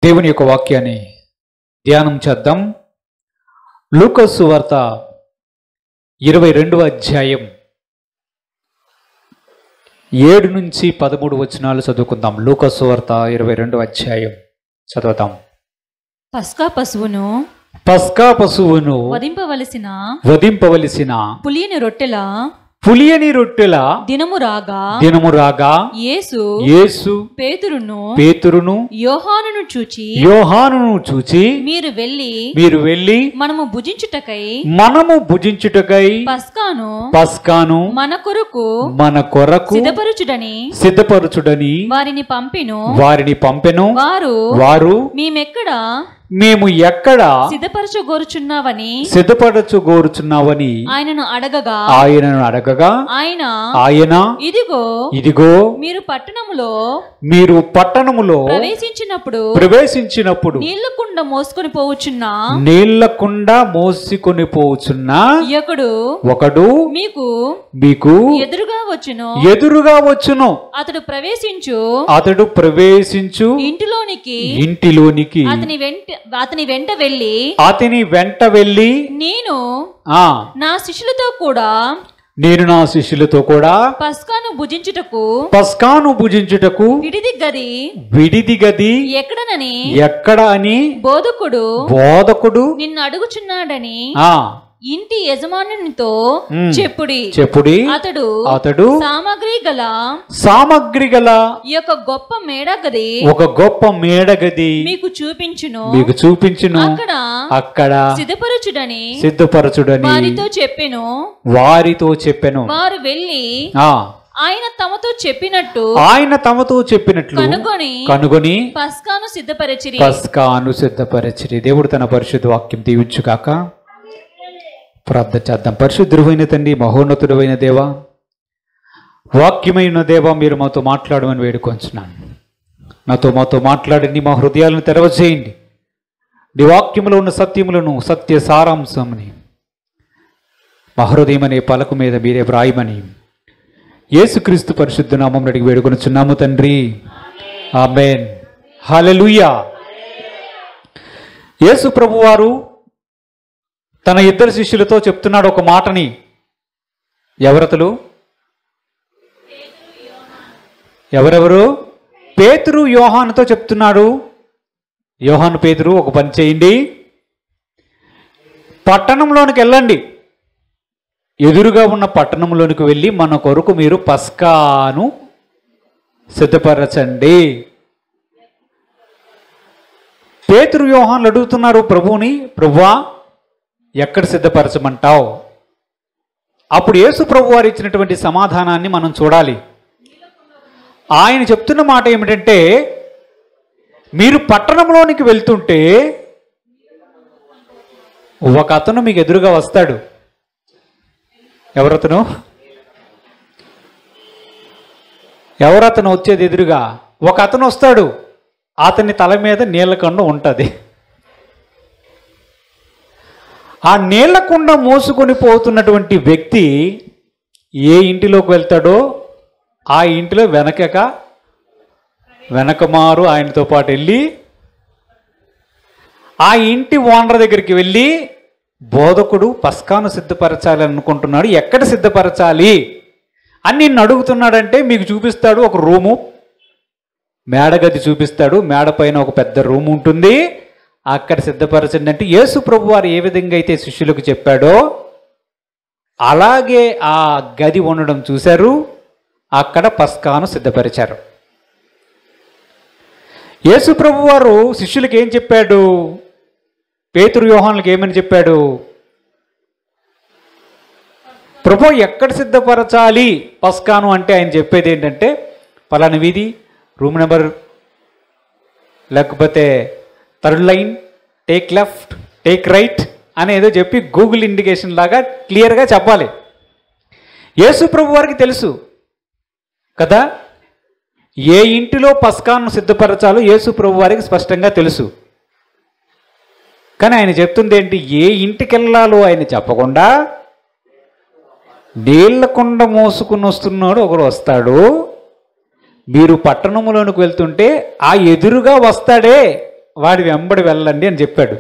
దేవుని యొక్క వాక్యాన్ని ధ్యానం చేద్దాం. లూకా సువార్త 22వ అధ్యాయం 7 నుంచి 13 వచనాలు చదువుకుందాం. లూకా సువార్త 22వ అధ్యాయం చదువుతాం. పస్కా పశువును వధింపవలసిన పులియని రొట్టెల దినము రాగా యేసు పేతురును యోహానును చూచి మీరు వెళ్ళి మనము భుజించుటకై పస్కాను మన కొరకు సిద్ధపరచుడని వారిని పంపెను. వారు మేము ఎక్కడ సిద్ధపరచుగోరుచున్నావని ఆయనను అడగగా ఆయన ఇదిగో మీరు పట్టణములో ప్రవేశించినప్పుడు నీళ్లకుండ మోసుకొని పోవుచున్న ఒకడు మీకు ఎదురుగా వచ్చును. అతడు ప్రవేశించు ఇంటిలోనికి అతని వెంట వెళ్ళి నేను నా శిష్యులతో కూడా పస్కాను భుజించుటకు విడిది గది ఎక్కడ అని బోధకుడు నిన్ను అడుగుచున్నాడని ఇంటి యజమానునితో చెప్పుడి. అతడు సామగ్రి గల ఒక గొప్ప మేడగది మీకు చూపించును. అక్కడ సిద్ధపరచుడని వారితో చెప్పెను. వారు వెళ్ళి ఆయన తమతో చెప్పినట్లు కనుగొని పస్కాను సిద్ధపరచిరి. దేవుడు తన పరిశుద్ధ వాక్యం దీవించుగాక. ప్రార్థన చేద్దాం. పరిశుద్ధుడైన తండ్రి, మహోన్నతుడైన దేవా, వాక్యమైన దేవా, మీరు మాతో మాట్లాడమని వేడుకొంచున్నాను. మాతో మాట్లాడండి, మా హృదయాలను తెరవచేయండి. నీ వాక్యములో ఉన్న సత్యములను, సత్య సారాంశంని మా హృదయం అనే పలక మీద మీరే వ్రాయమని యేసుక్రీస్తు పరిశుద్ధ నామమున అడిగి వేడుకొనుచున్నాము తండ్రి, ఆమేన్. హల్లెలూయా. యేసు ప్రభువారు తన ఇద్దరు శిష్యులతో చెప్తున్నాడు ఒక మాటని. ఎవరెవరు? పేతురు యోహానుతో చెప్తున్నాడు. యోహాను, పేతురు, ఒక పని చేయండి, పట్టణంలోనికి వెళ్ళండి. ఎదురుగా ఉన్న పట్టణంలోనికి వెళ్ళి మన కొరకు మీరు పస్కాను సిద్ధపరచండి. పేతురు యోహానులు అడుగుతున్నారు ప్రభువుని, ప్రభువా ఎక్కడ సిద్ధపరచమంటావు? అప్పుడు యేసు ప్రభు వారు ఇచ్చినటువంటి సమాధానాన్ని మనం చూడాలి. ఆయన చెప్తున్న మాట ఏమిటంటే, మీరు పట్టణంలోనికి వెళ్తుంటే ఒక అతను మీకు ఎదురుగా వస్తాడు. ఎవరతను వచ్చేది ఎదురుగా? ఒక అతను వస్తాడు. అతని తల మీద నీళ్ళకండ ఉంటుంది. ఆ నీళ్లకుండ మోసుకొని పోతున్నటువంటి వ్యక్తి ఏ ఇంటిలోకి వెళ్తాడో ఆ ఇంటిలో వెనకమారు ఆయనతో పాటు వెళ్ళి ఆ ఇంటి ఓనర్ దగ్గరికి వెళ్ళి, బోధకుడు పస్కాను సిద్ధపరచాలి అనుకుంటున్నాడు, ఎక్కడ సిద్ధపరచాలి అని నిన్ను అడుగుతున్నాడంటే మీకు చూపిస్తాడు. ఒక రూము, మేడగది చూపిస్తాడు. మేడ పైన ఒక పెద్ద రూమ్ ఉంటుంది, అక్కడ సిద్ధపరచండి అంటే యేసు ప్రభు వారు ఏ విధంగా అయితే శిష్యులకు చెప్పాడో అలాగే ఆ గది ఉండడం చూశారు. అక్కడ పస్కాను సిద్ధపరిచారు. యేసు ప్రభు వారు శిష్యులకు ఏం చెప్పాడు? పేతురు యోహానులకు ఏమని చెప్పాడు? ప్రభు ఎక్కడ సిద్ధపరచాలి పస్కాను అంటే ఆయన చెప్పేది ఏంటంటే, పలానా వీధి, రూమ్ నెంబర్, లేకపోతే third line, take left, take right అనేదో చెప్పి గూగుల్ ఇండికేషన్ లాగా క్లియర్గా చెప్పాలి. యేసు ప్రభు వారికి తెలుసు కదా, ఏ ఇంటిలో పస్కాను సిద్ధపరచాలో యేసు ప్రభు వారికి స్పష్టంగా తెలుసు. కానీ ఆయన చెప్తుంది ఏంటి? ఏ ఇంటికి వెళ్ళాలో ఆయన చెప్పకుండా నీళ్లకుండ మోసుకుని వస్తున్నాడు ఒకడు వస్తాడు. మీరు పట్టణంలోనికి వెళ్తుంటే ఆ ఎదురుగా వస్తాడే వాడి వెంబడి వెళ్ళండి అని చెప్పాడు.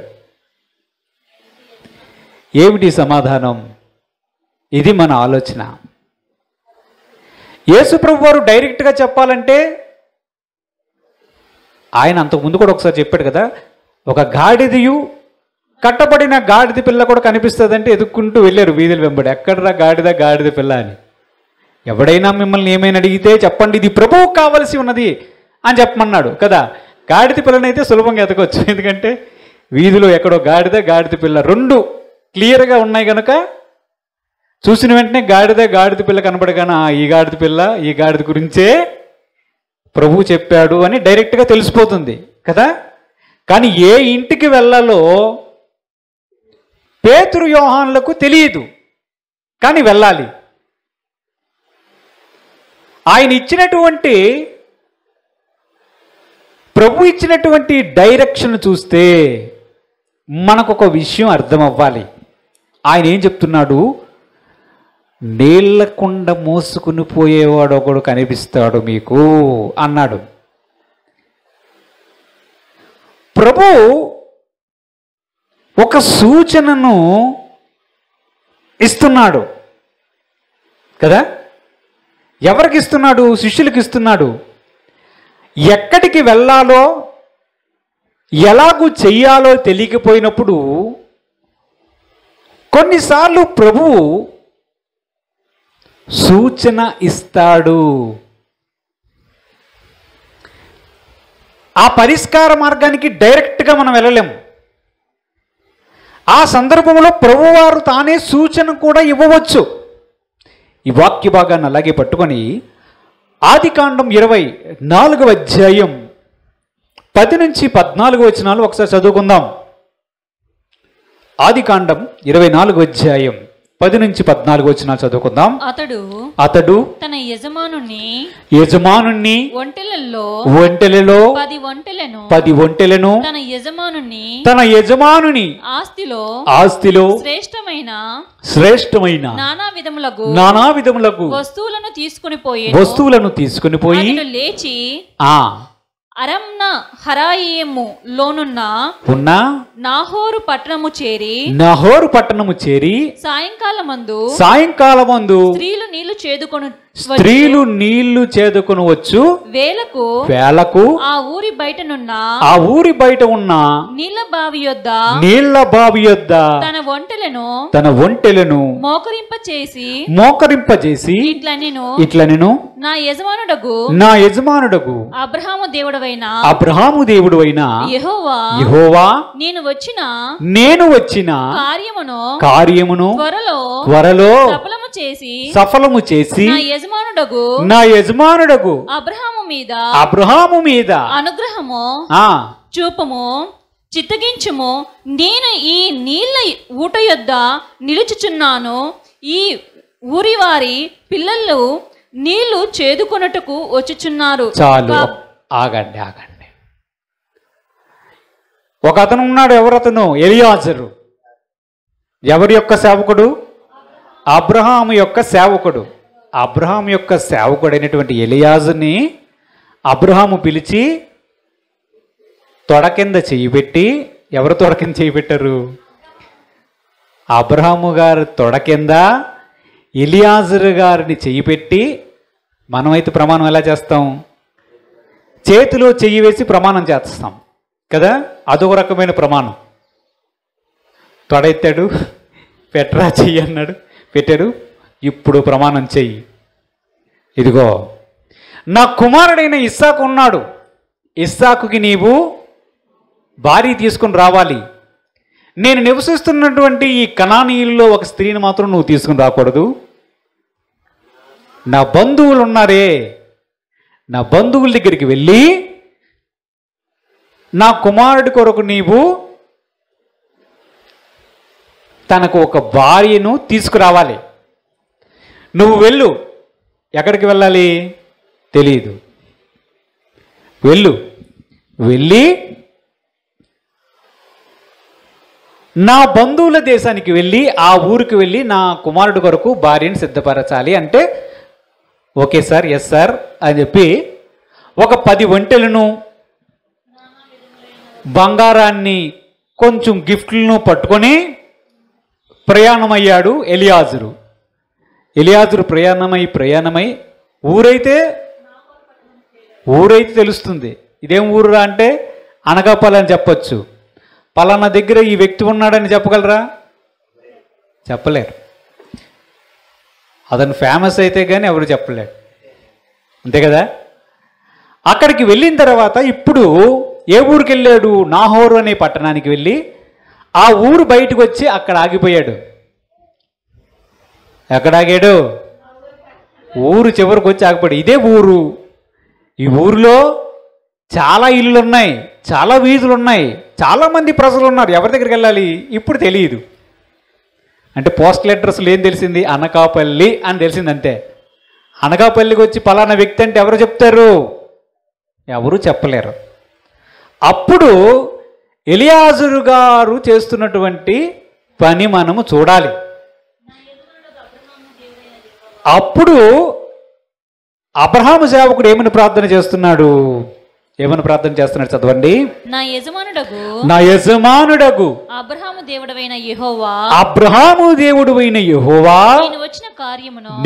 ఏమిటి సమాధానం? ఇది మన ఆలోచన. యేసుప్రభు వారు డైరెక్ట్గా చెప్పాలంటే ఆయన అంతకుముందు కూడా ఒకసారి చెప్పాడు కదా, ఒక గాడిదయు కట్టబడిన గాడిద పిల్ల కూడా కనిపిస్తుందంటే ఎదుక్కుంటూ వెళ్ళారు వీధుల వెంబడి. ఎక్కడరా గాడిద గాడిద పిల్ల అని. ఎవడైనా మిమ్మల్ని ఏమైనా అడిగితే చెప్పండి ఇది ప్రభువు కావలసి ఉన్నది అని చెప్పమన్నాడు కదా. గాడిద పిల్లనైతే సులభంగా ఎతకొచ్చు, ఎందుకంటే వీధిలో ఎక్కడో గాడిద గాడిద పిల్ల రెండు క్లియర్గా ఉన్నాయి కనుక చూసిన వెంటనే గాడిద పిల్ల కనబడగానే ఈ గాడిద పిల్ల ఈ గాడిద గురించే ప్రభువు చెప్పాడు అని డైరెక్ట్గా తెలిసిపోతుంది కదా. కానీ ఏ ఇంటికి వెళ్ళాలో పేతురు యోహానులకు తెలియదు, కానీ వెళ్ళాలి. ఆయన ఇచ్చినటువంటి ప్రభు ఇచ్చినటువంటి డైరెక్షన్ చూస్తే మనకు ఒక విషయం అర్థం అవ్వాలి. ఆయన ఏం చెప్తున్నాడు? నీళ్లకుండ మోసుకుని పోయేవాడు ఒకడు కనిపిస్తాడు మీకు అన్నాడు. ప్రభు ఒక సూచనను ఇస్తున్నాడు కదా. ఎవరికి ఇస్తున్నాడు? శిష్యులకు ఇస్తున్నాడు. ఎక్కడికి వెళ్ళాలో ఎలాగూ చెయ్యాలో తెలియకపోయినప్పుడు కొన్నిసార్లు ప్రభువు సూచన ఇస్తాడు. ఆ పరిష్కార మార్గానికి డైరెక్ట్గా మనం వెళ్ళలేము. ఆ సందర్భంలో ప్రభువారు తానే సూచన కూడా ఇవ్వవచ్చు. ఈ వాక్య భాగాన్ని అలాగే పట్టుకొని ఆదికాండం 24వ అధ్యాయం 10 నుంచి 14 వచనాలు ఒకసారి చదువుకుందాం. ఆదికాండం 24వ అధ్యాయం 10 నుంచి 14 వచనాలు చదువుకుందాం. అతడు తన యజమానుని ఒంటెలలో 10 ఒంటెలను తన యజమానుని ఆస్తిలో శ్రేష్టమైన నానా విధములకు వస్తువులను తీసుకుని పోయి లేచి అరమ్న హరాయిము లోనున్న నాహోరు పట్టణము చేరి సాయంకాలమందు స్త్రీలు నీళ్లు చేదుకొని వచ్చు వేలకు ఆ ఊరి బయట ఉన్న నీళ్ల బావి యొద్ద తన ఒంటెలను మోకరింపచేసి ఇట్లా నేను నా యజమానుడగు అబ్రహాము దేవుడు అయిన యెహోవా నేను వచ్చిన కార్యమును త్వరలో సఫలము చేసి నా యజమానుడగు అబ్రహాము మీద అనుగ్రహము చూపము చిత్తగించుము. నేను ఈ నీళ్ల ఊట యొద్ద నిలుచుచున్నాను. ఈ ఊరివారి పిల్లలు నీళ్లు చేదుకొనుటకు వచ్చుచున్నారు. చాలు, ఆగండి. ఒక అతను ఉన్నాడు. ఎవరతను? ఎలియాజరు. ఎవరి యొక్క సేవకుడు? అబ్రహాము యొక్క సేవకుడు. అబ్రహాము యొక్క సేవకుడైనటువంటి ఎలియాజర్ని అబ్రహాము పిలిచి తొడ కింద చెయ్యి పెట్టి, ఎవరు తొడ కింద చెయ్యి పెట్టారు? అబ్రహాము గారు తొడ కింద ఎలియాజరు గారిని చెయ్యి పెట్టి, మనమైతే ప్రమాణం ఎలా చేస్తాం? చేతిలో చెయ్యి వేసి ప్రమాణం చేస్తాం కదా. అదొక రకమైన ప్రమాణం. తొడ ఎత్తాడు, పెట్టరా చెయ్యి అన్నాడు, పెట్టాడు. ఇప్పుడు ప్రమాణం చెయ్యి. ఇదిగో నా కుమారుడైన ఇస్సాకు ఉన్నాడు. ఇస్సాకుకి నీవు భార్య తీసుకుని రావాలి. నేను నివసిస్తున్నటువంటి ఈ కనానీయుల్లో ఒక స్త్రీని మాత్రం నువ్వు తీసుకుని రాకూడదు. నా బంధువులు ఉన్నారే, నా బంధువుల దగ్గరికి వెళ్ళి నా కుమారుడి కొరకు నీవు తనకు ఒక భార్యను తీసుకురావాలి. నువ్వు వెళ్ళు. ఎక్కడికి వెళ్ళాలి తెలియదు. వెళ్ళి నా బంధువుల దేశానికి వెళ్ళి ఆ ఊరికి వెళ్ళి నా కుమారుడి కొరకు భార్యను సిద్ధపరచాలి అంటే, ఓకే సార్, ఎస్ సార్ అని చెప్పి ఒక 10 ఒంటెలను బంగారాన్ని కొంచెం గిఫ్ట్లను పట్టుకొని ప్రయాణమయ్యాడు ఎలియాజరు. ఎలియాజరు ప్రయాణమై ఊరైతే తెలుస్తుంది. ఇదేం ఊరురా అంటే అనకాపల్లి అని చెప్పొచ్చు. పలానా దగ్గర ఈ వ్యక్తి ఉన్నాడని చెప్పగలరా? చెప్పలేరు. అతను ఫేమస్ అయితే కానీ ఎవరు చెప్పలేరు, అంతే కదా. అక్కడికి వెళ్ళిన తర్వాత ఇప్పుడు ఏ ఊరికి వెళ్ళాడు? నాహోరు అనే పట్టణానికి వెళ్ళి ఆ ఊరు బయటకు వచ్చి అక్కడ ఆగిపోయాడు. ఎక్కడ ఆగాడు? ఊరు చివరికి వచ్చి ఆగిపోయాడు. ఇదే ఊరు. ఈ ఊరిలో చాలా ఇళ్ళు ఉన్నాయి, చాలా వీధులు ఉన్నాయి, చాలామంది ప్రజలు ఉన్నారు. ఎవరి దగ్గరికి వెళ్ళాలి ఇప్పుడు తెలియదు. అంటే పోస్టల్ అడ్రస్లు ఏం తెలిసింది? అనకాపల్లి అని తెలిసింది అంతే. అనకాపల్లికి వచ్చి పలానా వ్యక్తి అంటే ఎవరు చెప్తారు? ఎవరు చెప్పలేరు. అప్పుడు ఎలియాజరు గారు చేస్తున్నటువంటి పని మనము చూడాలి. అప్పుడు అబ్రహాము సేవకుడు ఏమని ప్రార్థన చేస్తున్నాడు? చదవండి. నా యజమానుడగు అబ్రహాము దేవుడవైన యెహోవా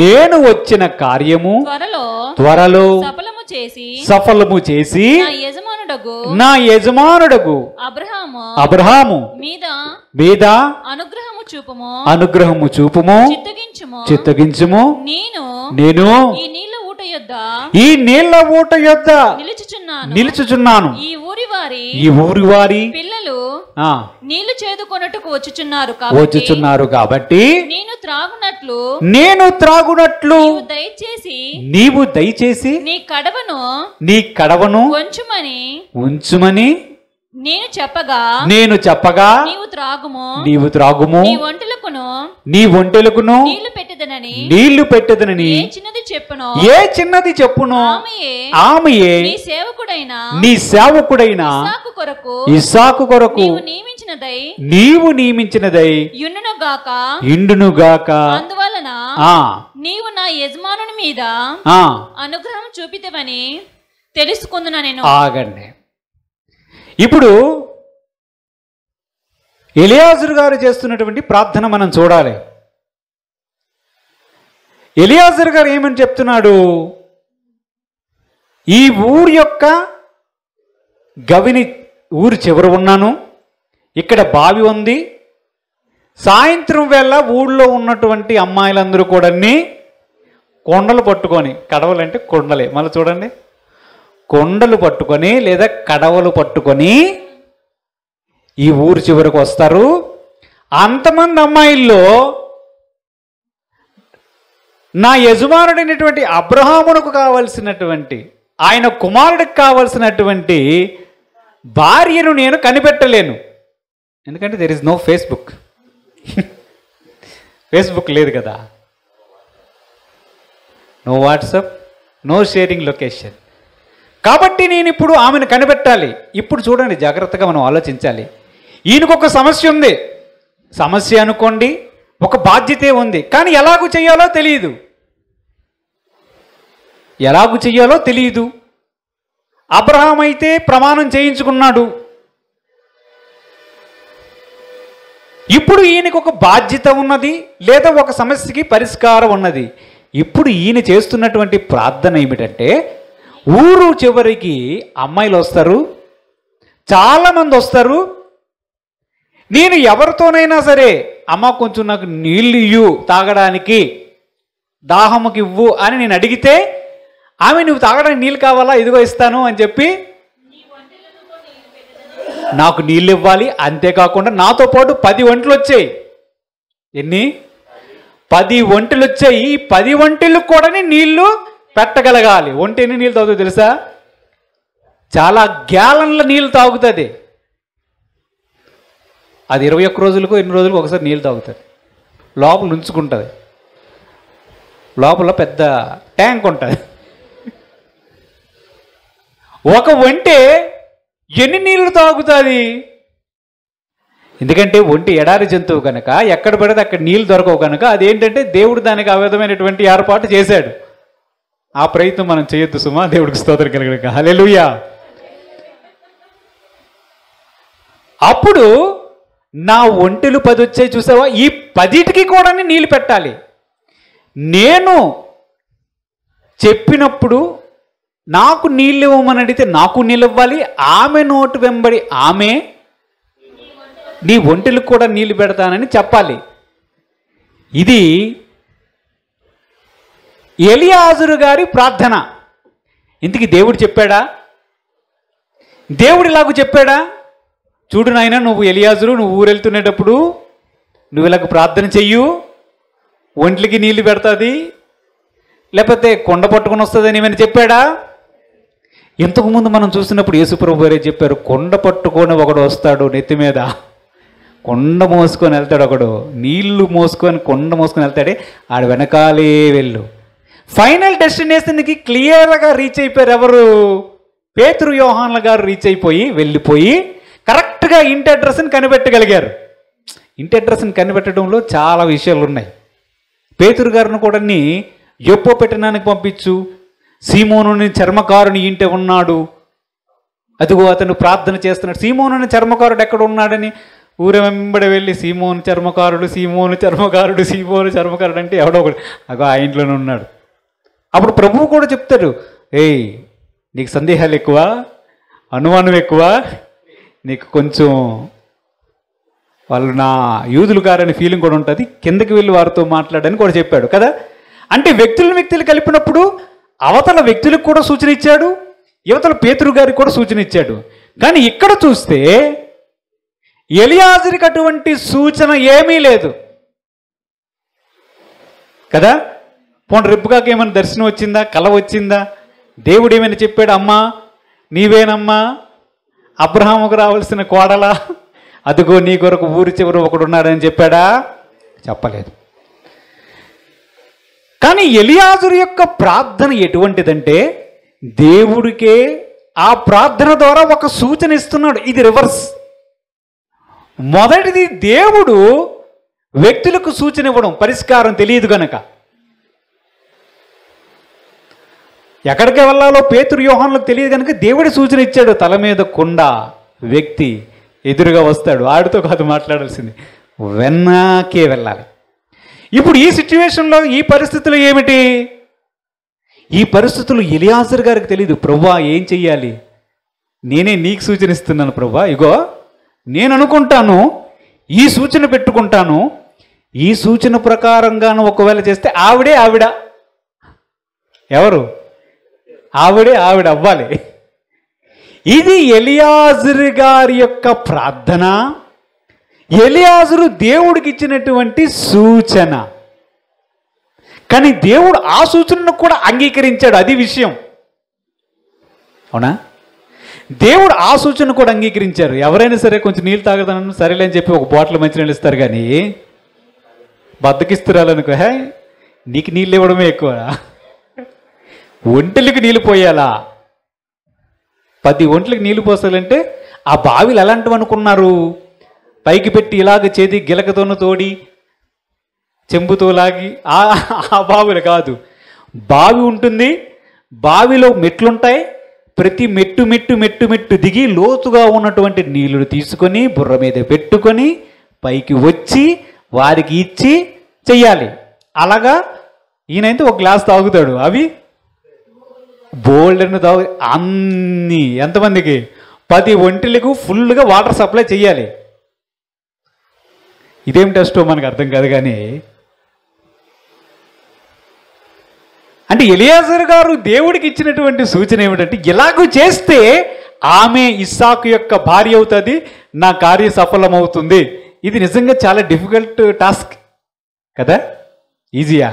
నేను వచ్చిన కార్యము త్వరలో సఫలము చేసి నా యజమానుడగు అబ్రహాము మీద అనుగ్రహము చూపుము చిత్తగించుము. నేను ఈ నీళ్ల ఊట యొద్ద నిలుచుచున్నాను. ఈ ఊరి వారి పిల్లలు నీళ్లు చేదుకొనుటకు వచ్చుచున్నారు కాబట్టి నేను త్రాగునట్లు నీవు దయచేసి నీ కడవను ఉంచుమని నేను చెప్పగా నీవు త్రాగుము. నీ ఒంటెలకును నీళ్లు పెట్టెదనని ఏ చిన్నది చెప్పును ఆమెయే నీ సేవకుడైన ఇస్సాకు కొరకు నీవు నియమించినదై ఇండునుగాక. అందువలన నీవు నా యజమానుని మీద అనుగ్రహం చూపితవని తెలుసుకుందునా నేను. ఆగండి. ఇప్పుడు ఎలియాజరు గారు చేస్తున్నటువంటి ప్రార్థన మనం చూడాలి. ఎలియాజరు గారు ఏమని చెప్తున్నాడు? ఈ ఊరి యొక్క గవిని ఊరి చివర ఉన్నాను, ఇక్కడ బావి ఉంది. సాయంత్రం వేళ ఊళ్ళో ఉన్నటువంటి అమ్మాయిలందరూ కూడా కొండలు పట్టుకొని, కడవలంటే కొండలే, మళ్ళీ చూడండి, కొండలు పట్టుకొని లేదా కడవలు పట్టుకొని ఈ ఊరు చివరికి వస్తారు. అంతమంది అమ్మాయిల్లో నా యజమానుడైనటువంటి అబ్రహామునకు కావలసినటువంటి, ఆయన కుమారుడికి కావలసినటువంటి భార్యను నేను కనిపెట్టలేను. ఎందుకంటే there is no Facebook. Facebook లేదు కదా, no WhatsApp, no sharing location. కాబట్టి నేను ఇప్పుడు ఆమెను కనిపెట్టాలి. ఇప్పుడు చూడండి, జాగ్రత్తగా మనం ఆలోచించాలి. ఈయనకు ఒక సమస్య ఉంది, సమస్య అనుకోండి, ఒక బాధ్యతే ఉంది, కానీ ఎలాగూ చెయ్యాలో తెలియదు. అబ్రహాం అయితే ప్రమాణం చేయించుకున్నాడు. ఇప్పుడు ఈయనకు ఒక బాధ్యత ఉన్నది, లేదా ఒక సమస్యకి పరిష్కారం ఉన్నది. ఇప్పుడు ఈయన చేస్తున్నటువంటి ప్రార్థన ఏమిటంటే, ఊరు చివరికి అమ్మాయిలు వస్తారు, చాలామంది వస్తారు. నేను ఎవరితోనైనా సరే, అమ్మ కొంచెం నాకు నీళ్ళు ఇవ్వు తాగడానికి, దాహముకి ఇవ్వు అని నేను అడిగితే ఆమె నువ్వు తాగడానికి నీళ్ళు కావాలా, ఇదిగో ఇస్తాను అని చెప్పి నాకు నీళ్ళు ఇవ్వాలి. అంతేకాకుండా నాతో పాటు 10 ఒంటెలు వచ్చాయి. ఎన్ని? 10 ఒంటెలు వచ్చాయి. ఈ 10 ఒంటెలకు కూడా నీళ్లు పెట్టగలగాలి. ఒంటె ఎన్ని నీళ్ళు తాగుతుంది తెలుసా? చాలా గ్యాలన్ల నీళ్ళు తాగుతుంది. అది 21 రోజులకు ఎన్ని రోజులకు ఒకసారి నీళ్ళు తాగుతుంది. లోపల ఉంచుకుంటుంది, లోపల పెద్ద ట్యాంక్ ఉంటుంది. ఒక ఒంటె ఎన్ని నీళ్లు తాగుతుంది? ఎందుకంటే ఒంటె ఎడారి జంతువు కనుక ఎక్కడ పడితే అక్కడ నీళ్ళు దొరకవు కనుక అదేంటంటే దేవుడు దానికి ఆ విధమైనటువంటి ఏర్పాటు చేశాడు. ఆ ప్రయత్నం మనం చేయొద్దు సుమా. దేవుడికి స్తోత్రం కలుగుగాక. హల్లెలూయా. అప్పుడు నా ఒంటెలు 10 వచ్చాయి చూసావా, ఈ 10టికి కూడా నీళ్ళు పెట్టాలి. నేను చెప్పినప్పుడు నాకు నీళ్ళు ఇవ్వమని అడిగితే నాకు నీళ్ళు ఇవ్వాలి, ఆమె నోటు వెంబడి ఆమె నీ ఒంటెలకు కూడా నీళ్ళు పెడతానని చెప్పాలి. ఇది ఎలియాజరు గారి ప్రార్థన. ఇంతకీ దేవుడు చెప్పాడా? దేవుడు ఇలాగ చెప్పాడా? చూడు నాయన, నువ్వు ఎలియాజరు, నువ్వు ఊరెళ్తునేటప్పుడు నువ్వు ఇలాగ ప్రార్థన చెయ్యు, ఒంట్లకి నీళ్ళు పెడతాది, లేకపోతే కొండ పట్టుకొని వస్తుందని ఏమైనా చెప్పాడా? ఇంతకుముందు మనం చూసినప్పుడు యేసుప్రభు వారే చెప్పారు, కొండ పట్టుకొని ఒకడు వస్తాడు, నెత్తి మీద కొండ మోసుకొని వెళ్తాడు, ఒకడు నీళ్లు మోసుకొని కొండ మోసుకొని వెళ్తాడే, ఆడు వెనకాలే వెళ్ళు. ఫైనల్ డెస్టినేషన్కి క్లియర్గా రీచ్ అయిపోయారు. ఎవరు? పేతురు యోహాన్ల గారు రీచ్ అయిపోయి వెళ్ళిపోయి కరెక్ట్గా ఇంటి అడ్రస్ని కనిపెట్టగలిగారు. ఇంటి అడ్రస్ని కనిపెట్టడంలో చాలా విషయాలు ఉన్నాయి. పేతురు గారిని కూడా యొప్పో పెట్టడానికి పంపించు, సీమోనుని చర్మకారుని ఇంటి ఉన్నాడు, అదిగో అతను ప్రార్థన చేస్తున్నాడు. సీమోనుని చర్మకారుడు ఎక్కడ ఉన్నాడని ఊరే వెంబడి వెళ్ళి సీమోను చర్మకారుడు, సీమోను చర్మకారుడు, సీమోను చర్మకారుడు అంటే ఎవడో ఒకడు అగో ఆ ఇంట్లోనే ఉన్నాడు. అప్పుడు ప్రభువు కూడా చెప్తాడు, ఏయ్ నీకు సందేహాలు ఎక్కువ, అనుమానం ఎక్కువ, నీకు కొంచెం వాళ్ళు నా యూదులు గారని ఫీలింగ్ కూడా ఉంటుంది, కిందకి వెళ్ళి వారితో మాట్లాడని కూడా చెప్పాడు కదా. అంటే వ్యక్తులు కలిపినప్పుడు అవతల వ్యక్తులకు కూడా సూచన ఇచ్చాడు, యువతల పేతురు గారికి కూడా సూచన ఇచ్చాడు. కానీ ఇక్కడ చూస్తే ఎలియాజరుకి అటువంటి సూచన ఏమీ లేదు కదా. పోనీ రిబ్కాకి ఏమైనా దర్శనం వచ్చిందా, కల వచ్చిందా, దేవుడు ఏమైనా చెప్పాడు, అమ్మా నీవేనమ్మా అబ్రహాముకు రావాల్సిన కోడలా, అదిగో నీ కొరకు ఊరి చివరు ఒకడు ఉన్నాడని చెప్పాడా? చెప్పలేదు. కానీ ఎలియాజరు యొక్క ప్రార్థన ఎటువంటిదంటే దేవుడికే ఆ ప్రార్థన ద్వారా ఒక సూచన ఇస్తున్నాడు. ఇది రివర్స్. మొదటిది దేవుడు వ్యక్తులకు సూచన ఇవ్వడం, పరిష్కారం తెలియదు గనక. ఎక్కడికి వెళ్ళాలో పేతురు యోహానులకు తెలియదు కనుక దేవుడి సూచన ఇచ్చాడు. తల మీద కొండ, వ్యక్తి ఎదురుగా వస్తాడు, ఆడితో కాదు మాట్లాడాల్సింది, వెనకే వెళ్ళాలి. ఇప్పుడు ఈ సిచ్యువేషన్లో ఈ పరిస్థితులు ఏమిటి? ఈ పరిస్థితులు ఎలియాజరు గారికి తెలియదు. ప్రభువా ఏం చెయ్యాలి? నేనే నీకు సూచన ఇస్తున్నాను ప్రభువా, ఇగో నేను అనుకుంటాను, ఈ సూచన పెట్టుకుంటాను, ఈ సూచన ప్రకారంగాను ఒకవేళ చేస్తే ఆవిడ ఎవరు? ఆవిడ అవ్వాలి. ఇది ఎలియాజరు గారి యొక్క ప్రార్థన, ఎలియాజరు దేవుడికి ఇచ్చినటువంటి సూచన. కానీ దేవుడు ఆ సూచనను కూడా అంగీకరించాడు. అది విషయం, అవునా? దేవుడు ఆ సూచన కూడా అంగీకరించారు. ఎవరైనా సరే కొంచెం నీళ్ళు తాగదానని సరేలే అని చెప్పి ఒక బాటిల్ మంచి నీళ్ళు ఇస్తారు, కానీ బద్దకిస్తురాలనుకో, హే నీకు నీళ్ళు ఇవ్వడమే ఎక్కువ, ఒంటెలకు నీళ్ళు పోయాలా? 10 ఒంట్లకి నీళ్ళు పోసాలంటే ఆ బావిలు ఎలాంటివి అనుకున్నారు? పైకి పెట్టి ఇలాగ చేతి గిలకతోను తోడి చెంబుతో లాగి ఆ బావిలు కాదు. బావి ఉంటుంది, బావిలో మెట్లుంటాయి, ప్రతి మెట్టు దిగి లోతుగా ఉన్నటువంటి నీళ్లు తీసుకొని బుర్ర మీద పెట్టుకొని పైకి వచ్చి వారికి ఇచ్చి చెయ్యాలి. అలాగా ఈయనైతే ఒక గ్లాస్ తాగుతాడు, అవి బోల్డ్ తాగు. అన్ని ఎంతమందికి? 10 ఒంటెలకు ఫుల్గా వాటర్ సప్లై చెయ్యాలి. ఇదేం టెస్టో మనకు అర్థం కాదు. కానీ అంటే ఎలియాజరు గారు దేవుడికి ఇచ్చినటువంటి సూచన ఏమిటంటే, ఇలాగూ చేస్తే ఆమె ఇస్సాకు యొక్క భార్య అవుతుంది, నా కార్య సఫలమవుతుంది. ఇది నిజంగా చాలా డిఫికల్ట్ టాస్క్ కదా. ఈజీయా?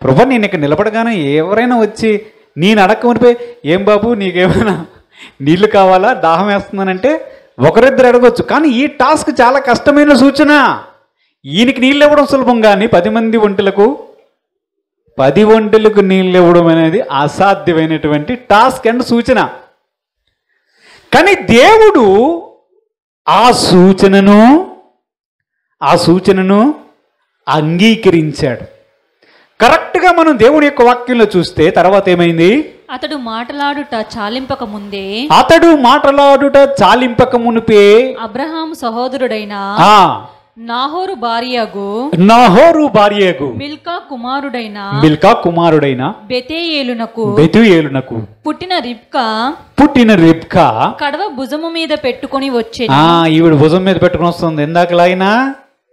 ప్రభు నేను ఇక్కడ నిలబడగానే ఎవరైనా వచ్చి నేను అడగమనిపోయి, ఏం బాబు నీకేమైనా నీళ్లు కావాలా, దాహం వేస్తున్నానంటే ఒకరిద్దరు అడగవచ్చు. కానీ ఈ టాస్క్ చాలా కష్టమైన సూచన. ఈయనకి నీళ్ళు ఇవ్వడం సులభం, కానీ 10 మంది ఒంటెలకు 10 ఒంటెలకు నీళ్ళు ఇవ్వడం అనేది అసాధ్యమైనటువంటి టాస్క్ అండ్ సూచన. కానీ దేవుడు ఆ సూచనను అంగీకరించాడు. కరెక్ట్గా మనం దేవుడి యొక్క వాక్యంలో చూస్తే తర్వాత ఏమైంది? అతడు మాటలాడుట చాలింపక మునిపే అబ్రహాము సహోదరుడైన నాహోరు భార్యగు మిల్కా కుమారుడైన బెతూయేలునకు పుట్టిన రిబ్కా కడవ భుజము మీద పెట్టుకొని వచ్చే ఈవిడ భుజం మీద పెట్టుకుని వస్తుంది. ఇందాకలాగినా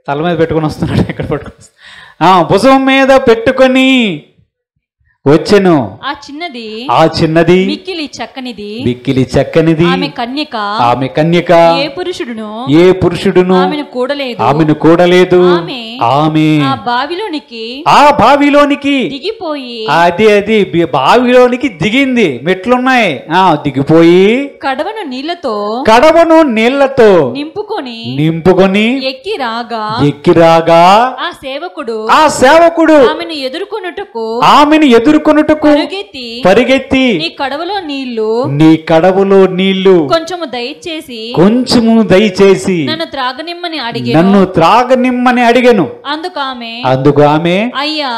తల మీద పెట్టుకుని వస్తున్నాడు. ఎక్కడ పెట్టుకుని భుజం మీద పెట్టుకొని వచ్చెను. ఆ చిన్నది మిక్కిలి చక్కనిది ఆమె కన్యక ఏ పురుషుడును ఆమెను కూడలేదు. ఆమె ఆ బావిలోనికి బావిలోనికి దిగింది. మెట్లున్నాయి, దిగిపోయి కడవను నీళ్లతో నింపుకొని ఎక్కి రాగా ఆ సేవకుడు ఆమెను ఎదుర్కొనుటకు పరిగెత్తి నీ కడవలో నీళ్లు కొంచెము దయచేసి నన్ను త్రాగనిమ్మని అడిగెను. అందుకు ఆమె అయ్యా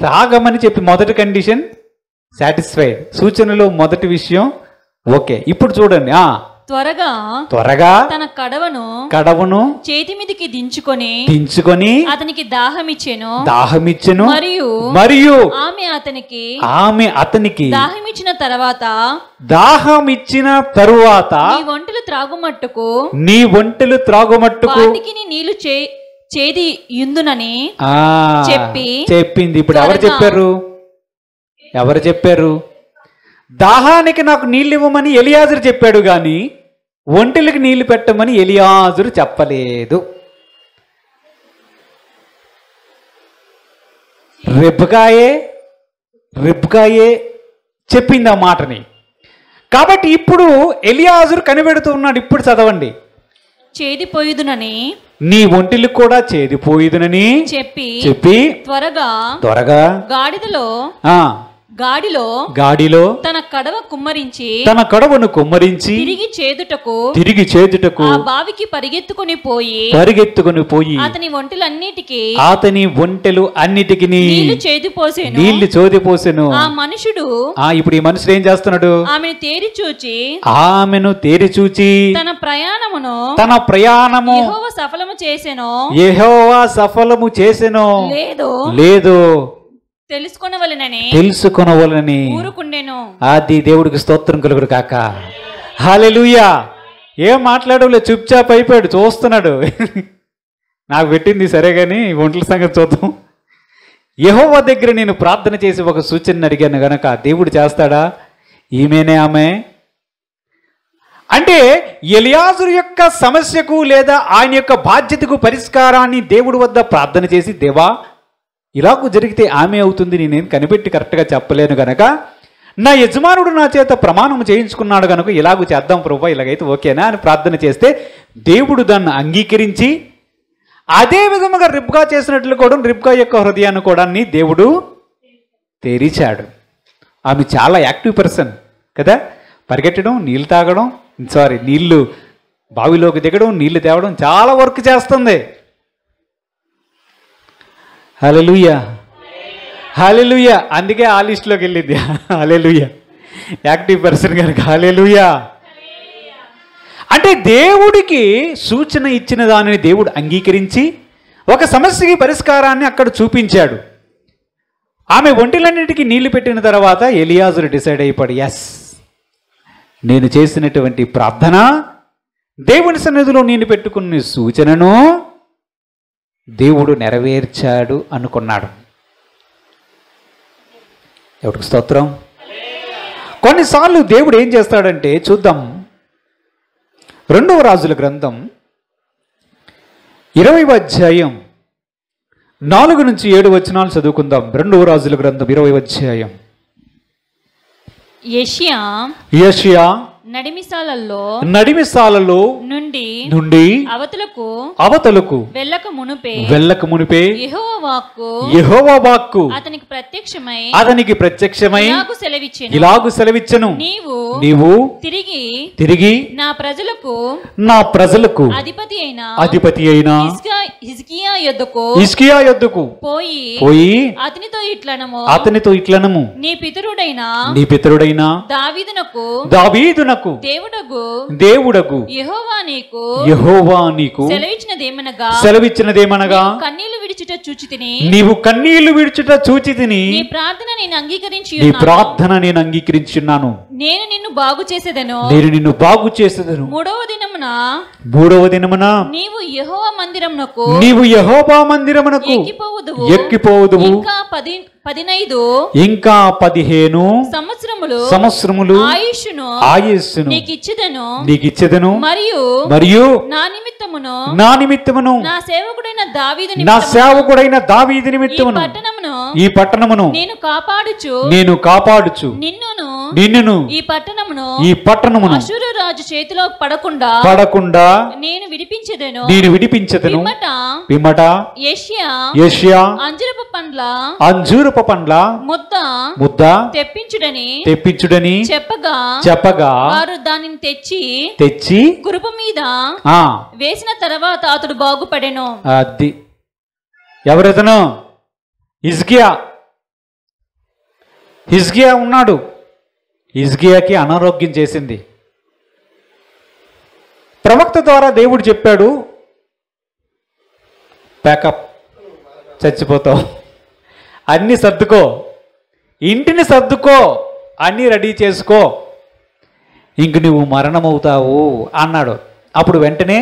త్రాగమని చెప్పి మొదటి కండిషన్ సాటిస్ఫైడ్. సూచనలో మొదటి విషయం ఓకే. ఇప్పుడు చూడండి, త్వరగా తన కడవను చేతి మీదకి దించుకొని అతనికి దాహమిచ్చెను. మరియు ఆమె అతనికి దాహమిచ్చిన తరువాత నీ ఒంటెలు త్రాగుమట్టుకు నీళ్లు చేది యుందునని చెప్పింది. ఇప్పుడు ఎవరు చెప్పారు? దాహానికి నాకు నీళ్ళు ఇవ్వమని ఎలియాజరు చెప్పాడు, గాని ఒంటెలకు నీళ్లు పెట్టమని ఎలియాజరు చెప్పలేదు. రిబ్కాయే చెప్పింది ఆ మాటని. కాబట్టి ఇప్పుడు ఎలియాజరు కనిపెడుతూ ఉన్నాడు. ఇప్పుడు చదవండి. చేదిపోయుదునని నీ ఒంటిలు కూడా చేదిపోయుదునని చెప్పి త్వరగా గాడిలో తన కడవను కుమ్మరించి తిరిగి చేదుటకు బావికి పరిగెత్తుకొని పోయి అతని ఒంటెలు అన్నిటికి నీళ్లు చేదిపోసెను. ఇప్పుడు ఈ మనుషుడు ఏం చేస్తున్నాడు? ఆమెను తేరి చూచి తన ప్రయాణము యెహోవా సఫలము చేసెను లేదు తెలుసుకొనవలెనని అది దేవుడికి స్తోత్రం కలుగును కాక. హల్లెలూయా. ఏం మాట్లాడలే, చుప్చాప్ అయిపోయాడు, చూస్తున్నాడు. నాకు పెట్టింది సరే గాని ఒంట్ల సంగతి చూద్దాం. యెహోవా దగ్గర నేను ప్రార్థన చేసి ఒక సూచన అడిగాను గనక దేవుడు చేస్తాడా? ఈమెనే ఆమె అంటే ఎలియాజరు యొక్క సమస్యకు లేదా ఆయన యొక్క బాధ్యతకు పరిష్కారాన్ని దేవుడి వద్ద ప్రార్థన చేసి, దేవా ఇలాగూ జరిగితే ఆమె అవుతుంది, నేనేం కనిపెట్టి కరెక్ట్గా చెప్పలేను గనక నా యజమానుడు నా చేత ప్రమాణం చేయించుకున్నాడు కనుక ఇలాగూ చేద్దాం ప్రభువా, ఇలాగైతే ఓకేనా అని ప్రార్థన చేస్తే దేవుడు దాన్ని అంగీకరించి అదే విధముగా రిబ్కా చేసినట్లు కూడా రిబ్కా యొక్క హృదయాన్ని కూడా దేవుడు తెరిచాడు. ఆమె చాలా యాక్టివ్ పర్సన్ కదా. పరిగెట్టడం, నీళ్ళు తాగడం, నీళ్లు బావిలోకి దిగడం, నీళ్లు తేవడం, చాలా వర్క్ చేస్తుంది. హల్లెలూయా హల్లెలూయా. అందుకే ఆ లిస్టులోకి వెళ్ళింది. హల్లెలూయా. యాక్టివ్ పర్సన్ కనుక హల్లెలూయా. అంటే దేవుడికి సూచన ఇచ్చిన దానిని దేవుడు అంగీకరించి ఒక సమస్యకి పరిష్కారాన్ని అక్కడ చూపించాడు. ఆమె ఒంటిలన్నిటికీ నీళ్లు పెట్టిన తర్వాత ఎలియాజరు డిసైడ్ అయిపోయాడు, ఎస్ నేను చేసినటువంటి ప్రార్థన, దేవుని సన్నిధిలో నేను పెట్టుకున్న సూచనను దేవుడు నెరవేర్చాడు అనుకున్నాడు. ఎవరికి స్తోత్రం. కొన్నిసార్లు దేవుడు ఏం చేస్తాడంటే చూద్దాం. 2వ రాజుల గ్రంథం 20వ అధ్యాయం 4 నుంచి 7 వచనాలు చదువుకుందాం. 2వ రాజుల గ్రంథం 20వ అధ్యాయం. యెషయా నడిమిసాలలో నుండి అవతలకు వెళ్ళక మునిపే యెహోవా వాక్కు అతనికి ప్రత్యక్షమై ఇలాగు సెలవిచ్చెను, నీవు తిరిగి నా ప్రజలకు అధిపతి అయిన హిజ్కియా యొద్దకు పోయి అతనితో ఇట్లనము, నీ పితరుడైన దావీదునకు దేవుడగు యెహోవా నీకు సెలవిచ్చినదేమనగా నీవు కన్నీళ్లు విడుచుట చూచితిని, నీ ప్రార్థన నేను అంగీకరించున్నాను, నేను నిన్ను బాగు చేసేదను. మూడవ దినమున నీవు యెహోవా మందిరమునకు ఎక్కిపోవుదువు, ఇంకా 15 సంవత్సరములు ఆయుష్ను నీకిచ్చెదను, మరియు నా నిమిత్తమును నా సేవకుడైన దావీదు నిమిత్తమును ఈ పట్టణమును నేను కాపాడుచు నిన్నును ఈ పట్టణమును అష్షూరు రాజు చేతిలో పడకుండా నేను విడిపించెదను. పిమ్మట యెషయా అంజూరపు పండ్ల ముద్ద తెప్పించుడని చెప్పగా వారు దానిని తెచ్చి కురుపు మీద వేసిన తర్వాత అతడు బాగుపడెను. అది ఎవరెతను? హిజ్కియా ఉన్నాడు. హిజ్కియాకి అనారోగ్యం చేసింది. ప్రవక్త ద్వారా దేవుడు చెప్పాడు, ప్యాకప్, చచ్చిపోతావు, అన్నీ సర్దుకో, ఇంటిని సర్దుకో, అన్నీ రెడీ చేసుకో, ఇంక నువ్వు మరణమవుతావు అన్నాడు. అప్పుడు వెంటనే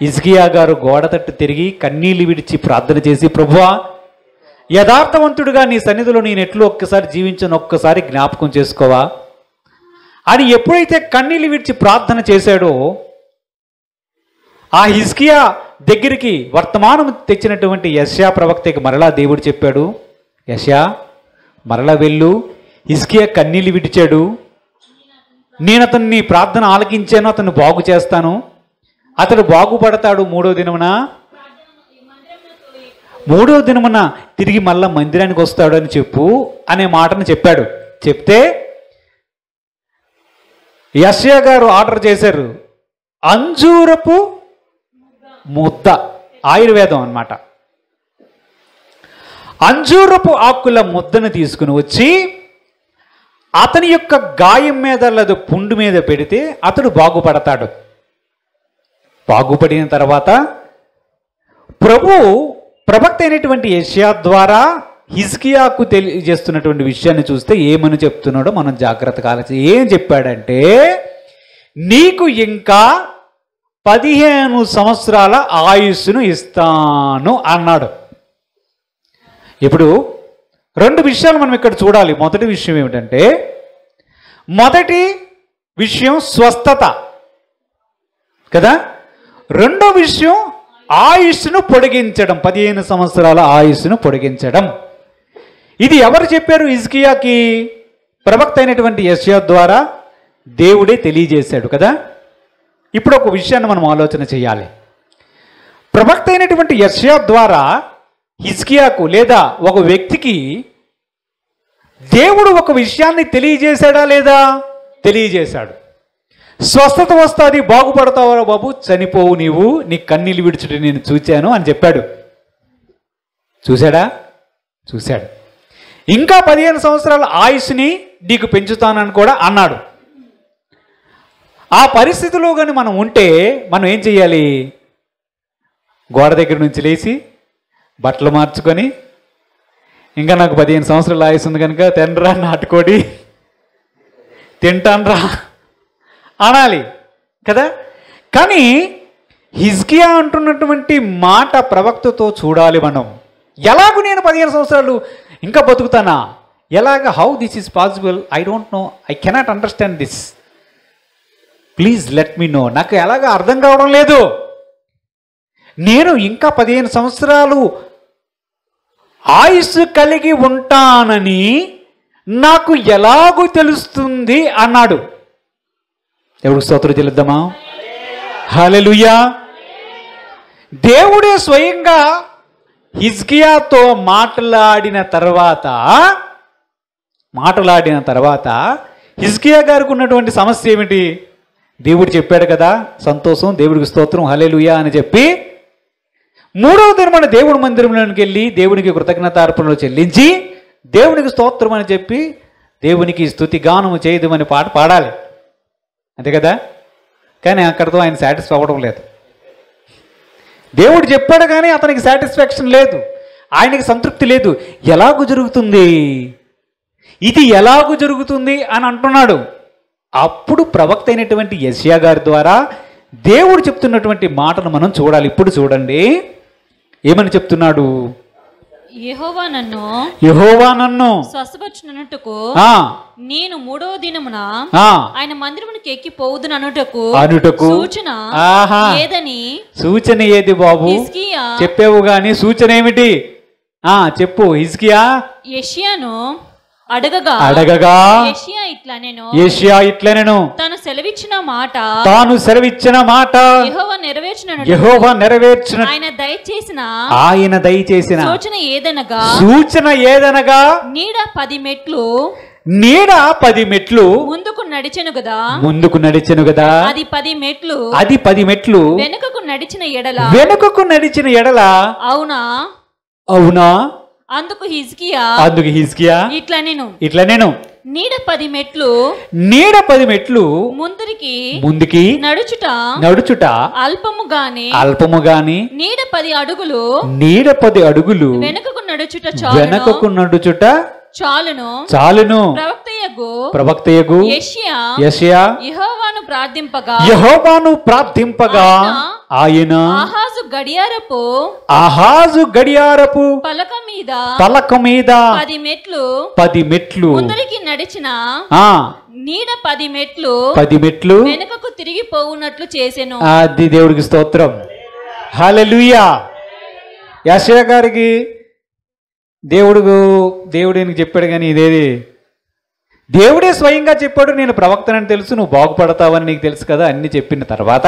హిజ్కియా గారు గోడ తట్టు తిరిగి కన్నీళ్లు విడిచి ప్రార్థన చేసి, ప్రభువా, యథార్థవంతుడిగా నీ సన్నిధిలో నేను ఎట్లు ఒక్కసారి జీవించను, ఒక్కసారి జ్ఞాపకం చేసుకోవా అని ఎప్పుడైతే కన్నీళ్లు విడిచి ప్రార్థన చేశాడో, ఆ హిజ్కియా దగ్గరికి వర్తమానం తెచ్చినటువంటి యెషయా ప్రవక్తకి మరలా దేవుడు చెప్పాడు, యెషయా మరలా వెళ్ళు, హిజ్కియా కన్నీళ్లు విడిచాడు, నేను అతన్ని ప్రార్థన ఆలకించాను, అతన్ని బాగు చేస్తాను, అతడు బాగుపడతాడు, మూడో దినమున తిరిగి మళ్ళా మందిరానికి వస్తాడు అని చెప్పు అనే మాటను చెప్పాడు. చెప్తే యెషయా గారు ఆర్డర్ చేశారు, అంజూరపు ముద్ద, ఆయుర్వేదం అన్నమాట, అంజూరపు ఆకుల ముద్దను తీసుకుని వచ్చి అతని యొక్క గాయం మీద లేదా పుండు మీద పెడితే అతడు బాగుపడతాడు. బాగుపడిన తర్వాత ప్రవక్త అయినటువంటి యెషయా ద్వారా హిజ్కియాకు తెలియజేస్తున్నటువంటి విషయాన్ని చూస్తే ఏమని చెప్తున్నాడో మనం జాగ్రత్తగా ఆలోచించాలి. ఏం చెప్పాడంటే, నీకు ఇంకా 15 సంవత్సరాల ఆయుస్సును ఇస్తాను అన్నాడు. ఇప్పుడు 2 విషయాలు మనం ఇక్కడ చూడాలి. మొదటి విషయం ఏమిటంటే, మొదటి విషయం స్వస్థత కదా. రెండో విషయం ఆయుష్ను పొడిగించడం, 15 సంవత్సరాల ఆయుష్ను పొడిగించడం. ఇది ఎవరు చెప్పారు హిజ్కియాకి? ప్రవక్త అయినటువంటి యెషయా ద్వారా దేవుడే తెలియజేశాడు కదా. ఇప్పుడు ఒక విషయాన్ని మనం ఆలోచన చేయాలి. ప్రవక్త అయినటువంటి యెషయా ద్వారా హిజ్కియాకు లేదా ఒక వ్యక్తికి దేవుడు ఒక విషయాన్ని తెలియజేశాడా లేదా? తెలియజేశాడు. స్వస్థత వస్తుంది, బాగుపడతావరా బాబు, చనిపోవు నీవు, నీ కన్నీళ్ళు విడిచుట నేను చూశాను అని చెప్పాడు. చూశాడా? చూశాడు. ఇంకా 15 సంవత్సరాల ఆయుష్ని నీకు పెంచుతానని కూడా అన్నాడు. ఆ పరిస్థితిలో కానీ మనం ఉంటే మనం ఏం చెయ్యాలి? గోడ దగ్గర నుంచి లేచి బట్టలు మార్చుకొని, ఇంకా నాకు 15 సంవత్సరాల ఆయుష్ ఉంది కనుక తినరా నాటుకోడి, తింటాన్రా అనాలి కదా. కానీ హిజ్కియా అంటున్నటువంటి మాట ప్రవక్తతో చూడాలి మనం. ఎలాగూ నేను 15 సంవత్సరాలు ఇంకా బతుకుతానా? ఎలాగ? How this is possible? I don't know, I cannot understand this, please let me know. నాకు ఎలాగ అర్థం కావడం లేదు. నేను ఇంకా 15 సంవత్సరాలు ఆయుష్ కలిగి ఉంటానని నాకు ఎలాగూ తెలుస్తుంది అన్నాడు. దేవుడికి స్తోత్రం చెల్లిద్దామా? హల్లెలూయా. దేవుడే స్వయంగా హిజ్కియాతో మాట్లాడిన తర్వాత హిజ్కియా గారికి ఉన్నటువంటి సమస్య ఏమిటి? దేవుడు చెప్పాడు కదా, సంతోషం, దేవుడికి స్తోత్రం, హల్లెలూయా అని చెప్పి 3వ దినమున దేవుడి మందిరంలోకి వెళ్ళి దేవునికి కృతజ్ఞతార్పణలు చెల్లించి దేవునికి స్తోత్రం అని చెప్పి దేవునికి స్తుతి గానము చేయదమని పాట పాడాలి, అంతే కదా. కానీ అక్కడితో ఆయన సాటిస్ఫై అవ్వడం లేదు. దేవుడు చెప్పాడు కానీ అతనికి సాటిస్ఫాక్షన్ లేదు, ఆయనకి సంతృప్తి లేదు. ఎలాగూ జరుగుతుంది, ఇది ఎలాగూ జరుగుతుంది అని అంటున్నాడు. అప్పుడు ప్రవక్త అయినటువంటి యెషయా గారి ద్వారా దేవుడు చెప్తున్నటువంటి మాటను మనం చూడాలి. ఇప్పుడు చూడండి ఏమని చెప్తున్నాడు. యెహోవా నన్ను స్వస్థపరచునట్టుకు నేను 3వ దినమున ఆయన మందిరమునకు ఎక్కి పోవుదుననుటకు సూచన ఏదని. సూచన ఏది బాబు? చెప్పావు గాని సూచన ఏమిటి? చెప్పు. హిజ్కియా యెషయాను అడగగా యెషయా ఇట్లనెను తాను సెలవిచ్చిన మాట యెహోవా నెరవేర్చును. ఆయన దయచేసిన సూచన ఏదనగా నీడ 10 మెట్లు ముందుకు నడిచెను కదా. అది 10 మెట్లు వెనుకకు నడిచిన ఎడల అవునా. అందుకు హిజ్కియా ఇట్లా నేను నీడ 10 మెట్లు ముందుకి నడుచుట అల్పము గాని నీడ 10 అడుగులు వెనుకకు నడుచుట చాలును. ప్రవక్తయగు యెషయా యెహోవాను ప్రార్థింపగా ఆయన ఆహాజు గడియారపు పలక మీద 10 మెట్లు ముందరికి నడిచిన నీడ 10 మెట్లు వెనుకకు తిరిగి పోవునట్లు చేసెను. అది దేవుడికి స్తోత్రం, హల్లెలూయా. యెషయా గారికి దేవుడు నీకు చెప్పాడు కానీ ఇదేది దేవుడే స్వయంగా చెప్పాడు. నేను ప్రవక్తనని తెలుసు, నువ్వు బాగుపడతావని నీకు తెలుసు కదా. అన్ని చెప్పిన తర్వాత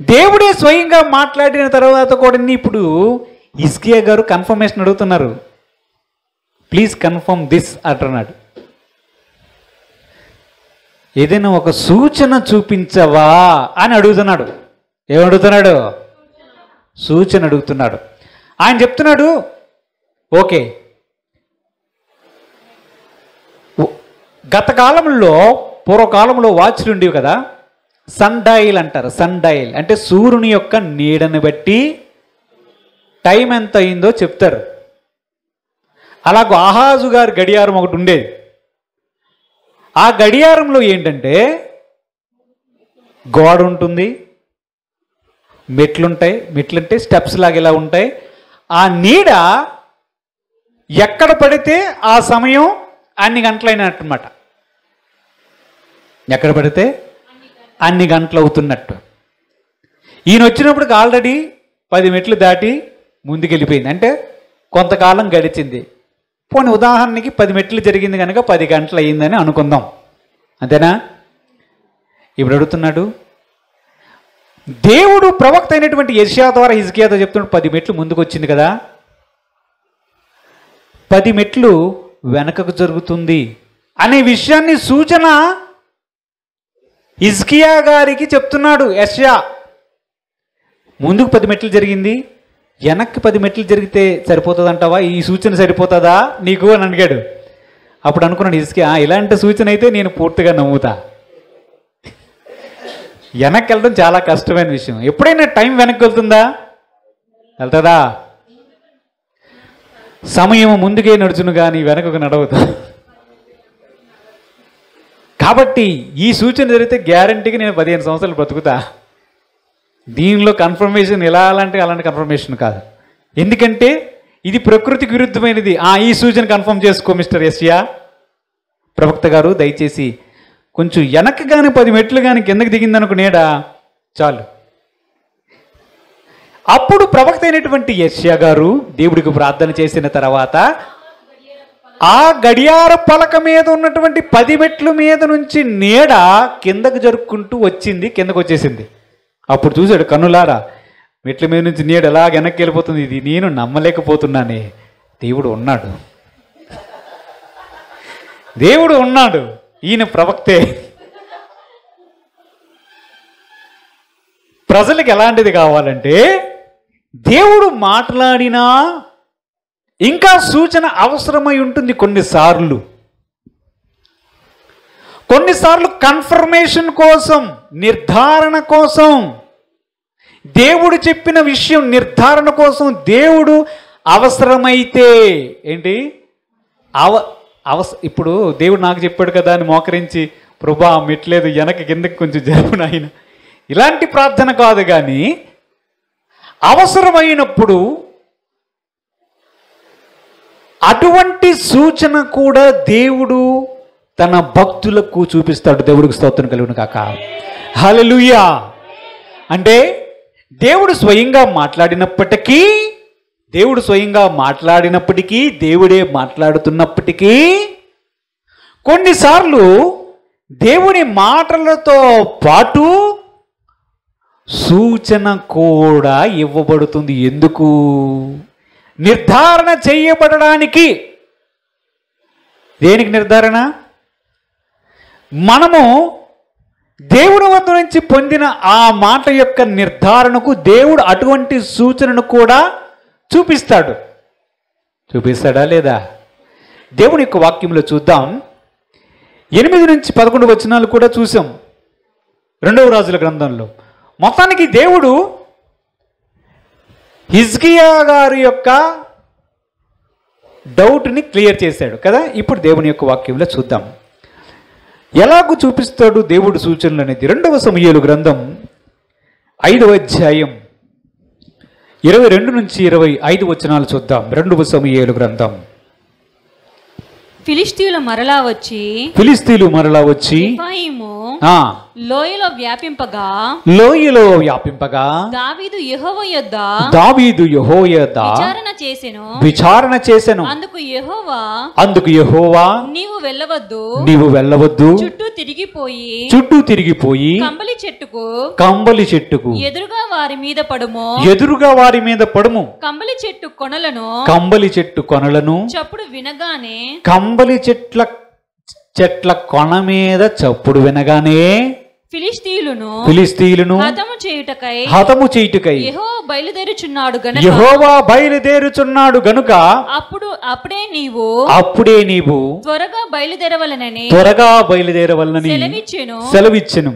దేవుడే స్వయంగా మాట్లాడిన తర్వాత కూడా ఇప్పుడు హిజ్కియా గారు కన్ఫర్మేషన్ అడుగుతున్నారు. ప్లీజ్ కన్ఫర్మ్ దిస్ అంటున్నాడు. ఏదైనా ఒక సూచన చూపించవా అని అడుగుతున్నాడు. ఏమడుగుతున్నాడు? సూచన అడుగుతున్నాడు. ఆయన చెప్తున్నాడు, ఓకే, గత కాలంలో పూర్వకాలంలో వాచ్లు ఉండేవి కదా, సన్ డయల్ అంటారు. సన్ డయల్ అంటే సూర్యుని యొక్క నీడని బట్టి టైం ఎంత అయిందో చెప్తారు. అలాగ ఆహాజు గారి గడియారం ఒకటి ఉండేది. ఆ గడియారంలో ఏంటంటే గోడ ఉంటుంది, మెట్లుంటాయి. మెట్లుంటే స్టెప్స్ లాగా ఇలా ఉంటాయి. ఆ నీడ ఎక్కడ పడితే ఆ సమయం అన్ని గంటలైనట్టమాట. ఎక్కడ పడితే అన్ని గంటలు అవుతున్నట్టు. ఈయన వచ్చినప్పటికి ఆల్రెడీ 10 మెట్లు దాటి ముందుకెళ్ళిపోయింది. అంటే కొంతకాలం గడిచింది. పోనీ ఉదాహరణకి 10 మెట్లు జరిగింది కనుక 10 గంటలు అయ్యిందని అనుకుందాం, అంతేనా? ఇప్పుడు అడుగుతున్నాడు, దేవుడు ప్రవక్త అయినటువంటి యెషయా ద్వారా హిజ్కియాతో చెప్తున్నాడు 10 మెట్లు ముందుకు వచ్చింది కదా, 10 మెట్లు వెనకకు జరుగుతుంది అనే విషయాన్ని సూచన హిజ్కియా గారికి చెప్తున్నాడు యెషయా. ముందుకు 10 మెట్లు జరిగింది, వెనక్కి 10 మెట్లు జరిగితే సరిపోతుంది అంటావా? ఈ సూచన సరిపోతుందా నీకు అని అడిగాడు. అప్పుడు అనుకున్నాడు హిజ్కియా, ఇలాంటి సూచన అయితే నేను పూర్తిగా నమ్ముతా. వెనక్కి వెళ్ళడం చాలా కష్టమైన విషయం. ఎప్పుడైనా టైం వెనక్కి వెళ్తుందా? వెళ్తుందా? సమయం ముందుకే నడుచును కానీ వెనకకు నడవదు. కాబట్టి ఈ సూచన జరిగితే గ్యారంటీగా నేను 15 సంవత్సరాలు బ్రతుకుతా. దీనిలో కన్ఫర్మేషన్ ఎలా అలాంటి కన్ఫర్మేషన్ కాదు. ఎందుకంటే ఇది ప్రకృతికి విరుద్ధమైనది. ఈ సూచన కన్ఫర్మ్ చేసుకో మిస్టర్ యెషయా. ప్రవక్త గారు దయచేసి కొంచెం వెనక్కి కానీ 10 మెట్లు కానీ కిందకి దిగిందనుకు నీడా చాలు. అప్పుడు ప్రవక్త అయినటువంటి యెషయా గారు దేవుడికి ప్రార్థన చేసిన తర్వాత ఆ గడియార పలక మీద ఉన్నటువంటి 10 మెట్ల మీద నుంచి నీడ కిందకు జరుపుకుంటూ వచ్చింది, కిందకు వచ్చేసింది. అప్పుడు చూశాడు కన్నులారా, మెట్ల మీద నుంచి నీడ ఎలా వెనక్కి వెళ్ళిపోతుంది, ఇది నేను నమ్మలేకపోతున్నానే. దేవుడు ఉన్నాడు, దేవుడు ఉన్నాడు, ఈయన ప్రవక్తే. ప్రజలకు ఎలాంటిది కావాలంటే దేవుడు మాట్లాడినా ఇంకా సూచన అవసరమై ఉంటుంది. కొన్నిసార్లు కన్ఫర్మేషన్ కోసం, నిర్ధారణ కోసం, దేవుడు చెప్పిన విషయం నిర్ధారణ కోసం దేవుడు అవసరమైతే ఏంటి ఇప్పుడు దేవుడు నాకు చెప్పాడు కదా అని మోకరించి, ప్రభా మెట్లేదు వెనక కిందకి కొంచెం జరుపున ఆయన, ఇలాంటి ప్రార్థన కాదు. కానీ అవసరమైనప్పుడు అటువంటి సూచన కూడా దేవుడు తన భక్తులకు చూపిస్తాడు. దేవుడికి స్తోత్రం కలుగును కాక. హల్లెలూయా. అంటే దేవుడు స్వయంగా మాట్లాడినప్పటికీ, దేవుడే మాట్లాడుతున్నప్పటికీ కొన్నిసార్లు దేవుని మాటలతో పాటు సూచన కూడా ఇవ్వబడుతుంది. ఎందుకు? నిర్ధారణ చేయబడడానికి. దేనికి నిర్ధారణ? మనము దేవుని వద్ద నుంచి పొందిన ఆ మాట యొక్క నిర్ధారణకు దేవుడు అటువంటి సూచనను కూడా చూపిస్తాడా లేదా? దేవుని యొక్క వాక్యంలో చూద్దాం. 8 నుంచి 11 వచనాలు కూడా చూసాం 2వ రాజుల గ్రంథంలో. మొత్తానికి దేవుడు హిజ్కియా గారి యొక్క డౌట్ని క్లియర్ చేశాడు కదా. ఇప్పుడు దేవుని యొక్క వాక్యంలో చూద్దాం ఎలాగూ చూపిస్తాడు దేవుడు సూచనలు అనేది. 2వ సమూయేలు గ్రంథం 5వ అధ్యాయం 22 నుంచి 25 వచనాలు చూద్దాం. 2వ సమూయేలు గ్రంథం. ఫిలిష్తీయులు మరలా వచ్చి లోయలో వ్యాపింపగా దావీదు యెహోవా యొద్ద విచారణ చేసెను. అందుకు యెహోవా నీవు వెళ్ళవద్దు, చుట్టూ తిరిగిపోయి కంబలి చెట్టుకు ఎదురుగా వారి మీద పడుము. కంబలి చెట్టు కొనలను చప్పుడు వినగానే, కంబలి చెట్ల కొన మీద చప్పుడు వినగానే ఫిలిష్తీయులను హతము చేయుటకై యెహోవా బయలుదేరుచున్నాడు గనుక అప్పుడే నీవు త్వరగా బయలుదేరవలనని సెలవిచ్చెను.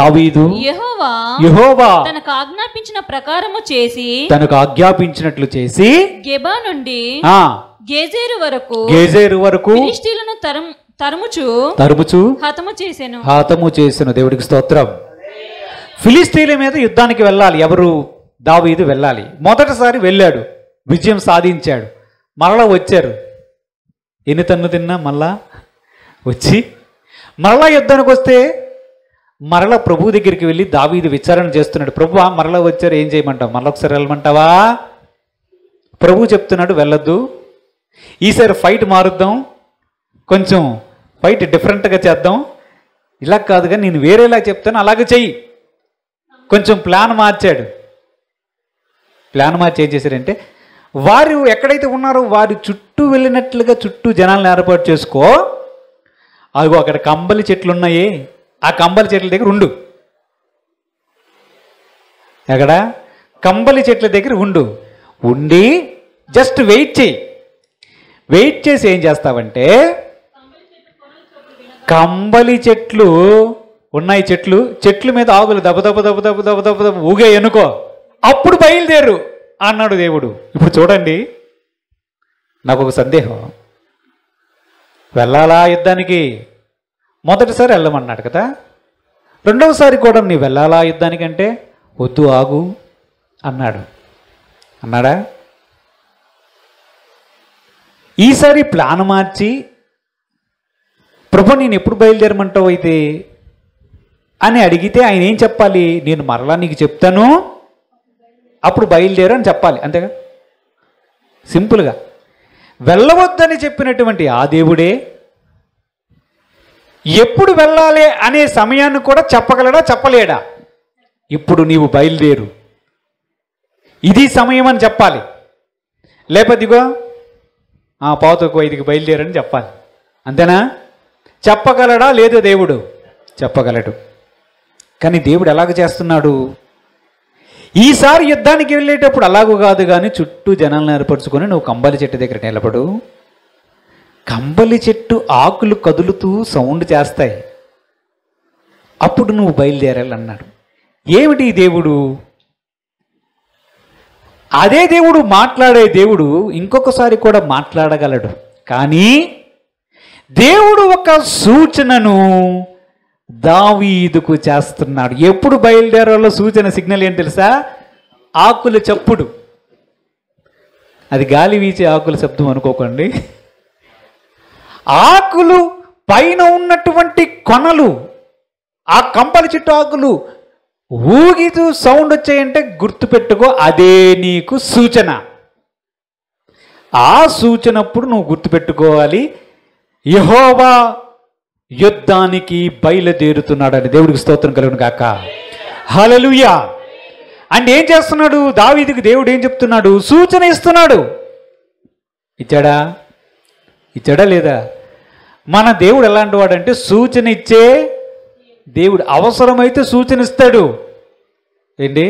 దావీదు యెహోవా తనకు ఆజ్ఞాపించినట్లు చేసి గెబా నుండి గేజేరు వరకు ఫిలిష్తీయులను తరుముచు హతము చేసెను. దేవుడికి స్తోత్రం. ఫిలిష్తీయుల మీద యుద్ధానికి వెళ్ళాలి. ఎవరు? దావీదు వెళ్ళాలి. మొదటిసారి వెళ్ళాడు, విజయం సాధించాడు. మరలా వచ్చారు. ఎన్ని తన్ను తిన్నా మళ్ళా వచ్చి మరలా యుద్ధానికి వస్తే మరలా ప్రభు దగ్గరికి వెళ్ళి దావీదు విచారణ చేస్తున్నాడు. ప్రభు మరలా వచ్చారు, ఏం చేయమంటావు? మరలా ఒకసారి వెళ్ళమంటావా? ప్రభు చెప్తున్నాడు వెళ్ళొద్దు, ఈసారి ఫైట్ మారుద్దాం, కొంచెం ఫైట్ డిఫరెంట్గా చేద్దాం, ఇలా కాదుగా నేను వేరేలా చెప్తాను అలాగే చెయ్యి. కొంచెం ప్లాన్ మార్చాడు. ప్లాన్ మార్చి ఏం చేశారంటే, వారు ఎక్కడైతే ఉన్నారో వారి చుట్టూ వెళ్ళినట్లుగా చుట్టూ జనాలను ఏర్పాటు చేసుకో, అదిగో అక్కడ కంబలి చెట్లు ఉన్నాయి, ఆ కంబలి చెట్ల దగ్గర ఉండు. ఎక్కడ? కంబలి చెట్ల దగ్గర ఉండి జస్ట్ వెయిట్ చేసి ఏం చేస్తావంటే, కంబలి చెట్లు ఉన్నాయి, చెట్ల మీద ఆకులు దెబ్బ ఊగే ఎనుకో, అప్పుడు బయలుదేరు అన్నాడు దేవుడు. ఇప్పుడు చూడండి, నాకు ఒక సందేహం. వెళ్ళాలా యుద్ధానికి? మొదటిసారి వెళ్ళమన్నాడు కదా, రెండవసారి కూడా నీ వెళ్ళాలా యుద్ధానికి అంటే వద్దు ఆగు అన్నాడా? ఈసారి ప్లాన్ మార్చి, ప్రభు నేను ఎప్పుడు బయలుదేరమంటావు అయితే అని అడిగితే ఆయన ఏం చెప్పాలి? నేను మరలా నీకు చెప్తాను, అప్పుడు బయలుదేరు అని చెప్పాలి. అంతేగా? సింపుల్గా వెళ్ళవద్దని చెప్పినటువంటి ఆ దేవుడే ఎప్పుడు వెళ్ళాలి అనే సమయాన్ని కూడా చెప్పగలడా, చెప్పలేడా? ఇప్పుడు నీవు బయలుదేరు, ఇది సమయం అని చెప్పాలి. లేకపోతే ఇగో పావుతకు 5కి బయలుదేరని చెప్పాలి. అంతేనా? చెప్పగలడా? లేదు, దేవుడు చెప్పగలడు. కానీ దేవుడు ఎలాగ చేస్తున్నాడు? ఈసారి యుద్ధానికి వెళ్ళేటప్పుడు అలాగూ కాదు, కానీ చుట్టూ జనాలను ఏర్పరచుకొని నువ్వు కంబలి చెట్టు దగ్గర నిలబడు. కంబలి చెట్టు ఆకులు కదులుతూ సౌండ్ చేస్తాయి, అప్పుడు నువ్వు బయలుదేరాలన్నాడు. ఏమిటి దేవుడు? అదే దేవుడు, మాట్లాడే దేవుడు ఇంకొకసారి కూడా మాట్లాడగలడు. కానీ దేవుడు ఒక సూచనను దావీదుకు చేస్తున్నాడు. ఎప్పుడు బయలుదేరాలో సూచన, సిగ్నల్ ఏంటి తెలుసా? ఆకుల చప్పుడు. అది గాలి వీచే ఆకుల శబ్దం అనుకోకండి. ఆకులు పైన ఉన్నటువంటి కొనలు, ఆ కంపలి చెట్టు ఆకులు ఊగితూ సౌండ్ వచ్చాయంటే గుర్తుపెట్టుకో, అదే నీకు సూచన. ఆ సూచనప్పుడు నువ్వు గుర్తుపెట్టుకోవాలి, యెహోవా యుద్ధానికి బయలుదేరుతున్నాడని. దేవుడికి స్తోత్రం కలుగును గాక. హల్లెలూయా. అంటే ఏం చేస్తున్నాడు దావీదుకి? దేవుడు ఏం చెప్తున్నాడు? సూచన ఇస్తున్నాడు. ఇచ్చాడా లేదా? మన దేవుడు ఎలాంటి వాడంటే సూచన ఇచ్చే దేవుడు. అవసరమైతే సూచన ఇస్తాడు. ఏంటి?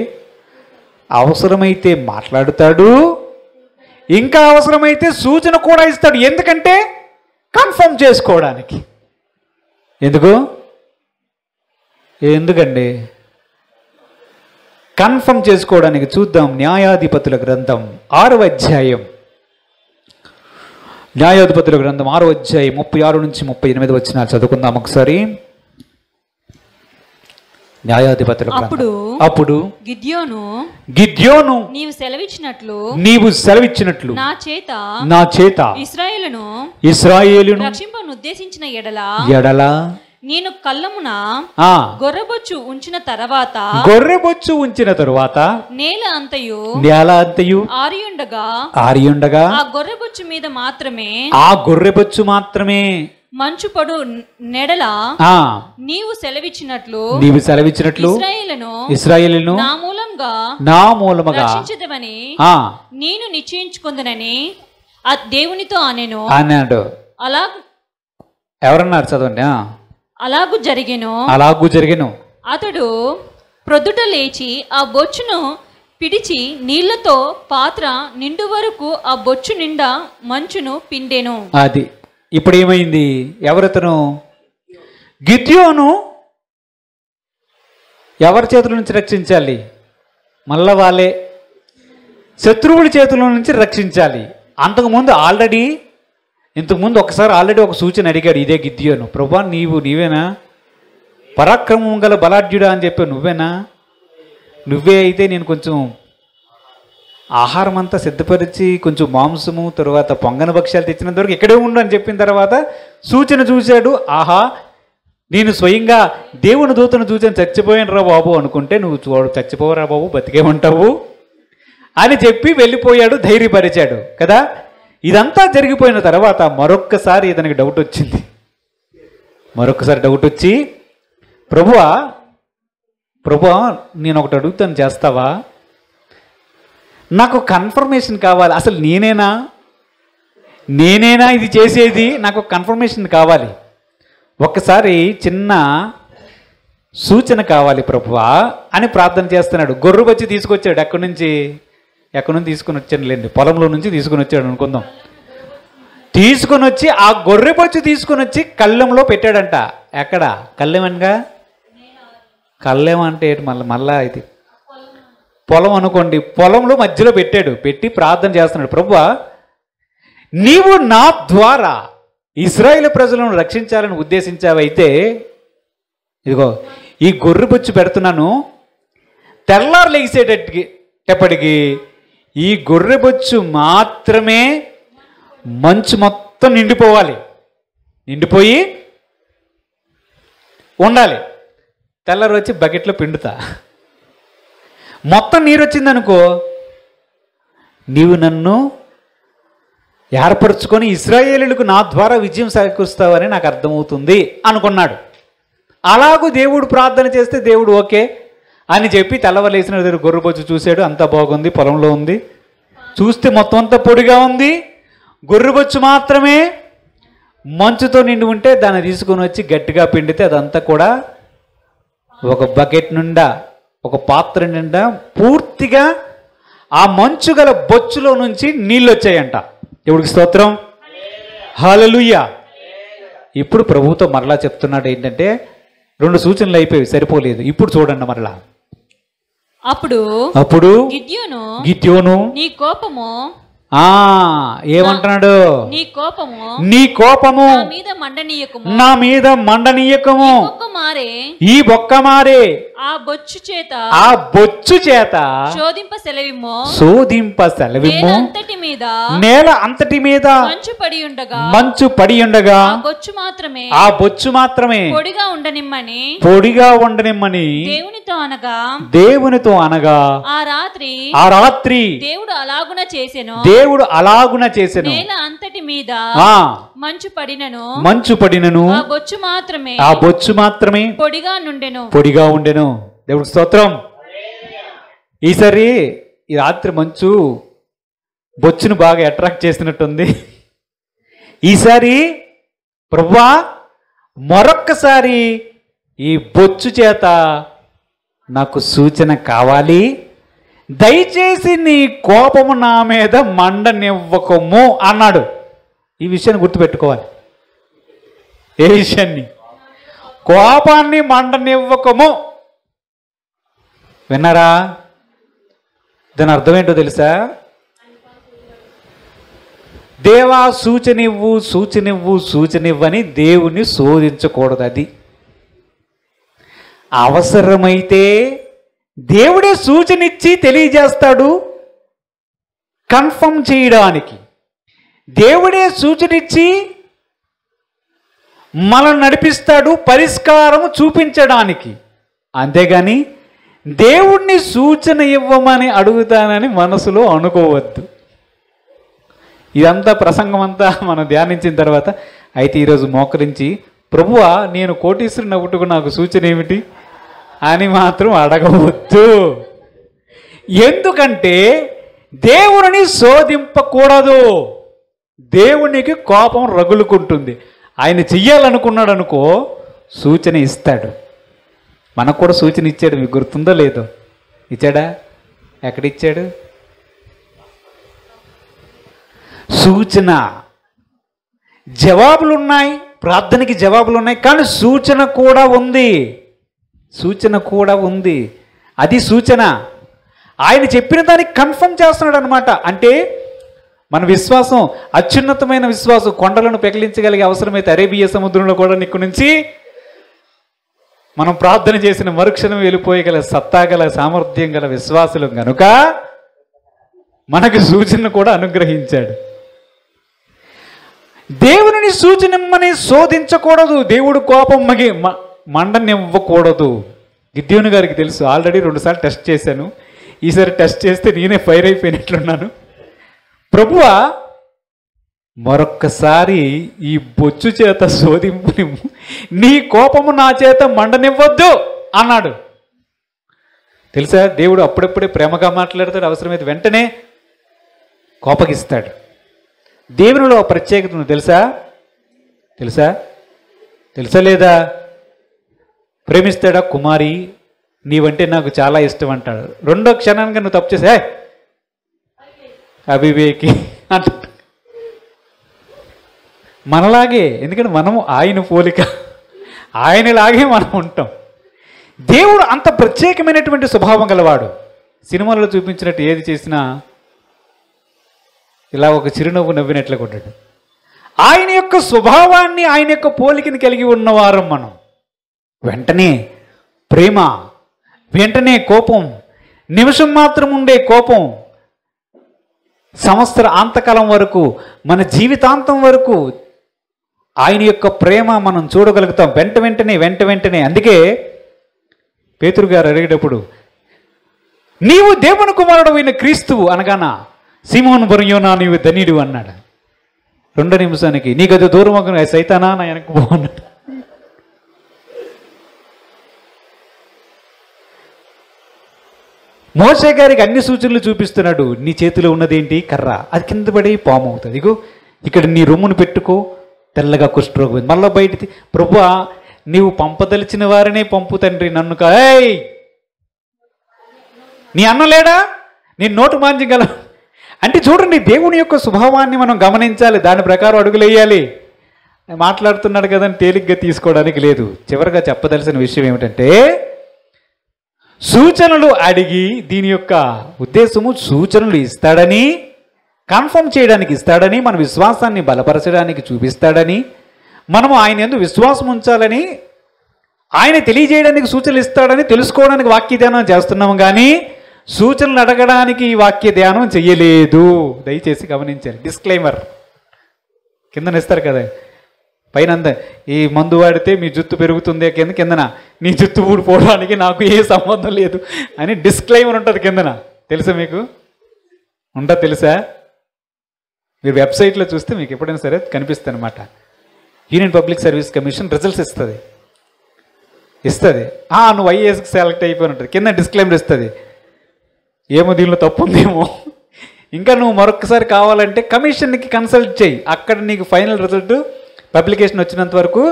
అవసరమైతే మాట్లాడుతాడు, ఇంకా అవసరమైతే సూచన కూడా ఇస్తాడు. ఎందుకంటే కన్ఫర్మ్ చేసుకోవడానికి. ఎందుకండి? కన్ఫర్మ్ చేసుకోవడానికి. చూద్దాం న్యాయాధిపతుల గ్రంథం 6వ అధ్యాయం. న్యాయాధిపతుల గ్రంథం 6వ అధ్యాయం 36 నుంచి 38 వచనాలు చదువుకుందాం ఒకసారి. న్యాయాధిపతుల అప్పుడు గిద్యోను నీవు సెలవిచ్చినట్లు నా చేత ఇశ్రాయేలును రక్షింపనుద్దేశించిన ఎడల నేను కళ్ళమున గొర్రెబొచ్చు ఉంచిన తరువాత నేల అంతయు ఆరియుండగా ఆ గొర్రెబొచ్చు మీద మాత్రమే మంచుపడు నెడల నీవు సెలవిచ్చినట్లు ఇశ్రాయేలును నా మూలముగా రక్షించదమని నేను నిశ్చయించుకుందనని ఆ దేవునితో అన్నాడు. అలా ఎవరన్నారు? చదవండి. అలాగు జరిగెను. అతడు ప్రొద్దుట లేచి ఆ బొచ్చును పిడిచి నీళ్లతో పాత్ర నిండు వరకు ఆ బొచ్చు నిండా మంచును పిండెను. అది ఇప్పుడు ఏమైంది? ఎవరితను? గిద్యోను ఎవరి చేతుల నుంచి రక్షించాలి? మళ్ళా వాళ్ళే శత్రువుడి చేతుల నుంచి రక్షించాలి. ఇంతకుముందు ఒకసారి ఆల్రెడీ ఒక సూచన అడిగాడు ఇదే గిద్యోను. ప్రభువా నీవేనా పరాక్రమం గల బలాఢ్యుడా అని చెప్పి, నువ్వే అయితే నేను కొంచెం ఆహారం అంతా సిద్ధపరిచి కొంచెం మాంసము తర్వాత పొంగన భక్ష్యాలు తెచ్చినంత వరకు ఇక్కడే ఉండు అని చెప్పిన తర్వాత సూచన చూశాడు. ఆహా, నేను స్వయంగా దేవుని దూతను చూచాను, చచ్చిపోయాను రా బాబు అనుకుంటే, నువ్వు చచ్చిపోవరా బాబు, బతికే ఉంటావు అని చెప్పి వెళ్ళిపోయాడు, ధైర్యపరిచాడు కదా. ఇదంతా జరిగిపోయిన తర్వాత మరొక్కసారి ఇతనికి డౌట్ వచ్చింది. వచ్చి ప్రభువా నేను ఒకటి అడుగుతాను, చేస్తావా? నాకు కన్ఫర్మేషన్ కావాలి. అసలు నేనేనా ఇది చేసేది? నాకు కన్ఫర్మేషన్ కావాలి. ఒక్కసారి చిన్న సూచన కావాలి ప్రభువా అని ప్రార్థన చేస్తున్నాడు. గొర్రె వచ్చి తీసుకొచ్చాడు. ఎక్కడి నుంచి తీసుకొని వచ్చాను లేండి, పొలంలో నుంచి తీసుకొని వచ్చాడు అనుకుందాం. తీసుకొని వచ్చి ఆ గొర్రె బొచ్చు తీసుకొని వచ్చి కళ్ళెంలో పెట్టాడంట. ఎక్కడ? కళ్ళెం అంటే మళ్ళా ఇది పొలం అనుకోండి. పొలంలో మధ్యలో పెట్టాడు. పెట్టి ప్రార్థన చేస్తున్నాడు. ప్రభువా నీవు నా ద్వారా ఇశ్రాయేలు ప్రజలను రక్షించాలని ఉద్దేశించావైతే ఇదిగో ఈ గొర్రె బొచ్చు పెడుతున్నాను. తెల్లారు లెగిసేటప్పటికి ఈ గొర్రె బొచ్చు మాత్రమే మంచు మొత్తం నిండిపోయి ఉండాలి. తెల్లారు వచ్చి బకెట్లో పిండుతా. మొత్తం నీరు వచ్చిందనుకో, నీవు నన్ను ఏర్పరచుకొని ఇశ్రాయేలులకు నా ద్వారా విజయం సమకూరుస్తావని నాకు అర్థమవుతుంది అనుకున్నాడు. అలాగూ దేవుడు ప్రార్థన చేస్తే దేవుడు ఓకే అని చెప్పి తెల్లవలేసిన దగ్గర గొర్రెబొచ్చు చూశాడు, అంతా బాగుంది, పొలంలో ఉంది. చూస్తే మొత్తం అంతా పొడిగా ఉంది, గొర్రెబొచ్చు మాత్రమే మంచుతో నిండి ఉంటే దాన్ని తీసుకొని వచ్చి గట్టిగా పిండితే అదంతా కూడా ఒక బకెట్ నిండా, ఒక పాత్ర నిండా పూర్తిగా ఆ మంచు గల బొచ్చులో నుంచి నీళ్ళు వచ్చాయంట. దేవుడికి స్తోత్రం, హల్లెలూయా. ఇప్పుడు ప్రభువుతో మరలా చెప్తున్నాడు ఏంటంటే, 2 సూచనలు అయిపోయి సరిపోలేదు, ఇప్పుడు చూడండి మరలా. అప్పుడు గిద్యోను నీ కోపము ఏమంటున్నాడు, నీ కోపము నా మీద మండనీయకము, ఈ బొక్క మారే ఆ బొచ్చు చేత శోధింప సెలవిమ్ము, నేల అంతటి మీద మంచు పడి ఉండగా ఆ బొచ్చు మాత్రమే పొడిగా ఉండనిమ్మని దేవునితో అనగా ఆ రాత్రి దేవుడు అలాగున చేసెను. నేల అంతటి మీద మంచు పడినను ఆ బొచ్చు మాత్రమే పొడిగా ఉండెను. దేవుడికి స్తోత్రం. ఈసారి ఈ రాత్రి మంచు బొచ్చును బాగా అట్రాక్ట్ చేసినట్టుంది. ఈసారి ప్రభువా మరొక్కసారి ఈ బొచ్చు చేత నాకు సూచన కావాలి, దయచేసి నీ కోపము నా మీద మండనివ్వకము అన్నాడు. ఈ విషయాన్ని గుర్తుపెట్టుకోవాలి. ఏ విషయాన్ని? కోపాన్ని మండనివ్వకము. విన్నారా? దాని అర్థం ఏంటో తెలుసా? దేవా సూచనివ్వని దేవుణ్ణి శోధించకూడదు. అది అవసరమైతే దేవుడే సూచనిచ్చి తెలియజేస్తాడు కన్ఫర్మ్ చేయడానికి. దేవుడే సూచనిచ్చి మనల్ని నడిపిస్తాడు పరిష్కారం చూపించడానికి. అంతేగాని దేవుణ్ణి సూచన ఇవ్వమని అడుగుతానని మనసులో అనుకోవద్దు. ఇదంతా ప్రసంగం అంతా మనం ధ్యానించిన తర్వాత అయితే ఈరోజు మోకరించి ప్రభువా నేను కోటీశ్వరుని అవ్వుటకు నాకు సూచన ఏమిటి అని మాత్రం అడగవద్దు. ఎందుకంటే దేవుని శోధింపకూడదు. దేవునికి కోపం రగులుకుంటుంది. ఆయన చెయ్యాలనుకున్నాడు అనుకో సూచన ఇస్తాడు. మనకు కూడా సూచన ఇచ్చాడు. మీకు గుర్తుందో లేదో? ఇచ్చాడా? ఎక్కడిచ్చాడు? సూచన. జవాబులున్నాయి, ప్రార్థనకి జవాబులున్నాయి, కానీ సూచన కూడా ఉంది. అది సూచన. ఆయన చెప్పిన దానికి కన్ఫర్మ్ చేస్తున్నాడు అనమాట. అంటే మన విశ్వాసం అత్యున్నతమైన విశ్వాసం, కొండలను పెకిలించగలిగే అవసరమైతే అరేబియా సముద్రంలో కూడా నిక్కు నుంచి మనం ప్రార్థన చేసిన మరుక్షణం వెళ్ళిపోయగల సత్తాగల సామర్థ్యం గల విశ్వాసులు కనుక మనకు సూచన కూడా అనుగ్రహించాడు. దేవుని సూచనమ్మని శోధించకూడదు. దేవుడు కోపం మండనివ్వకూడదు. గిద్యోను గారికి తెలుసు. ఆల్రెడీ 2 సార్లు టెస్ట్ చేశాను. ఈసారి టెస్ట్ చేస్తే నేనే ఫైర్ అయిపోయినట్లున్నాను. ప్రభువా మరొక్కసారి ఈ బొచ్చు చేత శోధింపు, నీ కోపము నా చేత మండనివ్వద్దు అన్నాడు. తెలుసా? దేవుడు అప్పుడప్పుడే ప్రేమగా మాట్లాడతాడు, అవసరమైతే వెంటనే కోపగిస్తాడు. దేవునిలో ప్రత్యేకత ఉంది. తెలుసా లేదా? ప్రేమిస్తాడా? కుమారి నీవంటే నాకు చాలా ఇష్టం అంటాడు. 2వ క్షణానికి నువ్వు తప్పు చేసా అవివేకి అంటాడు. మనలాగే, ఎందుకంటే మనము ఆయన పోలిక, ఆయనలాగే మనం ఉంటాం. దేవుడు అంత ప్రత్యేకమైనటువంటి స్వభావం గలవాడు. సినిమాల్లో చూపించినట్టు ఏది చేసినా ఇలా ఒక చిరునవ్వు నవ్వినట్లుగా ఉంటాడు. ఆయన యొక్క స్వభావాన్ని, ఆయన యొక్క పోలికని కలిగి ఉన్నవారం మనం. వెంటనే ప్రేమ, వెంటనే కోపం, నిమిషం మాత్రం ఉండే కోపం సంవత్సర అంతకాలం వరకు, మన జీవితాంతం వరకు ఆయన యొక్క ప్రేమ మనం చూడగలుగుతాం వెంటనే. అందుకే పేతురు గారు అడిగేటప్పుడు నీవు దేవుని కుమారుడు అయిన క్రీస్తువు అనగానా, సీమోను బర్యోనా నీవు ధన్యుడు అన్నాడు. 2 నిమిషానికి నీకు అది దూరం ఒక సైతానా నా వెనక్కి పోన్నాడు. మోషే గారికి అన్ని సూచనలు చూపిస్తున్నాడు. నీ చేతిలో ఉన్నదేంటి? కర్ర. అది కింద పడి పాము అవుతుంది. ఇగో ఇక్కడ నీ రొమ్మును పెట్టుకో, తెల్లగా కుష్ఠరోగం. మళ్ళీ బయటికి ప్రభువా నీవు పంపదలిచిన వారినే పంపు తండ్రి, నన్ను ఏయ్ నీ అన్న లేడా, నీ నోటు మాంచగల. అంటే చూడండి, దేవుని యొక్క స్వభావాన్ని మనం గమనించాలి, దాని ప్రకారం అడుగులేయాలి. మాట్లాడుతున్నాడు కదని తేలిగ్గా తీసుకోవడానికి లేదు. చివరిగా చెప్పదలసిన విషయం ఏమిటంటే, సూచనలు అడిగి, దీని యొక్క ఉద్దేశము సూచనలు ఇస్తాడని, కన్ఫర్మ్ చేయడానికి ఇస్తాడని, మన విశ్వాసాన్ని బలపరచడానికి చూపిస్తాడని, మనము ఆయన యందు విశ్వాసం ఉంచాలని, ఆయన తెలియజేయడానికి సూచనలు ఇస్తాడని తెలుసుకోవడానికి వాక్య ధ్యానం చేస్తున్నాము. కానీ సూచనలు అడగడానికి ఈ వాక్య ధ్యానం చెయ్యలేదు. దయచేసి గమనించాలి. డిస్క్లైమర్ కిందన ఇస్తారు కదా, పైన ఈ మందు వాడితే మీ జుత్తు పెరుగుతుంది, కిందన నీ జుత్తు ఊడిపోవడానికి నాకు ఏ సంబంధం లేదు అని డిస్క్లైమర్ ఉంటుంది కిందన. తెలుసా మీకు? ఉంటుంది తెలుసా? మీరు వెబ్సైట్లో చూస్తే మీకు ఎప్పుడైనా సరే కనిపిస్తుంది అనమాట. Union public service commission results ఇస్తుంది. నువ్వు ఐఏఎస్కి సెలెక్ట్ అయిపోయి ఉంటుంది, కింద డిస్క్లైమర్ ఇస్తుంది. ఏమో దీనిలో తప్పు ఉందేమో, ఇంకా నువ్వు మరొకసారి కావాలంటే కమిషన్కి కన్సల్ట్ చేయి, అక్కడ నీకు ఫైనల్ రిజల్ట్ పబ్లికేషన్ వచ్చినంత వరకు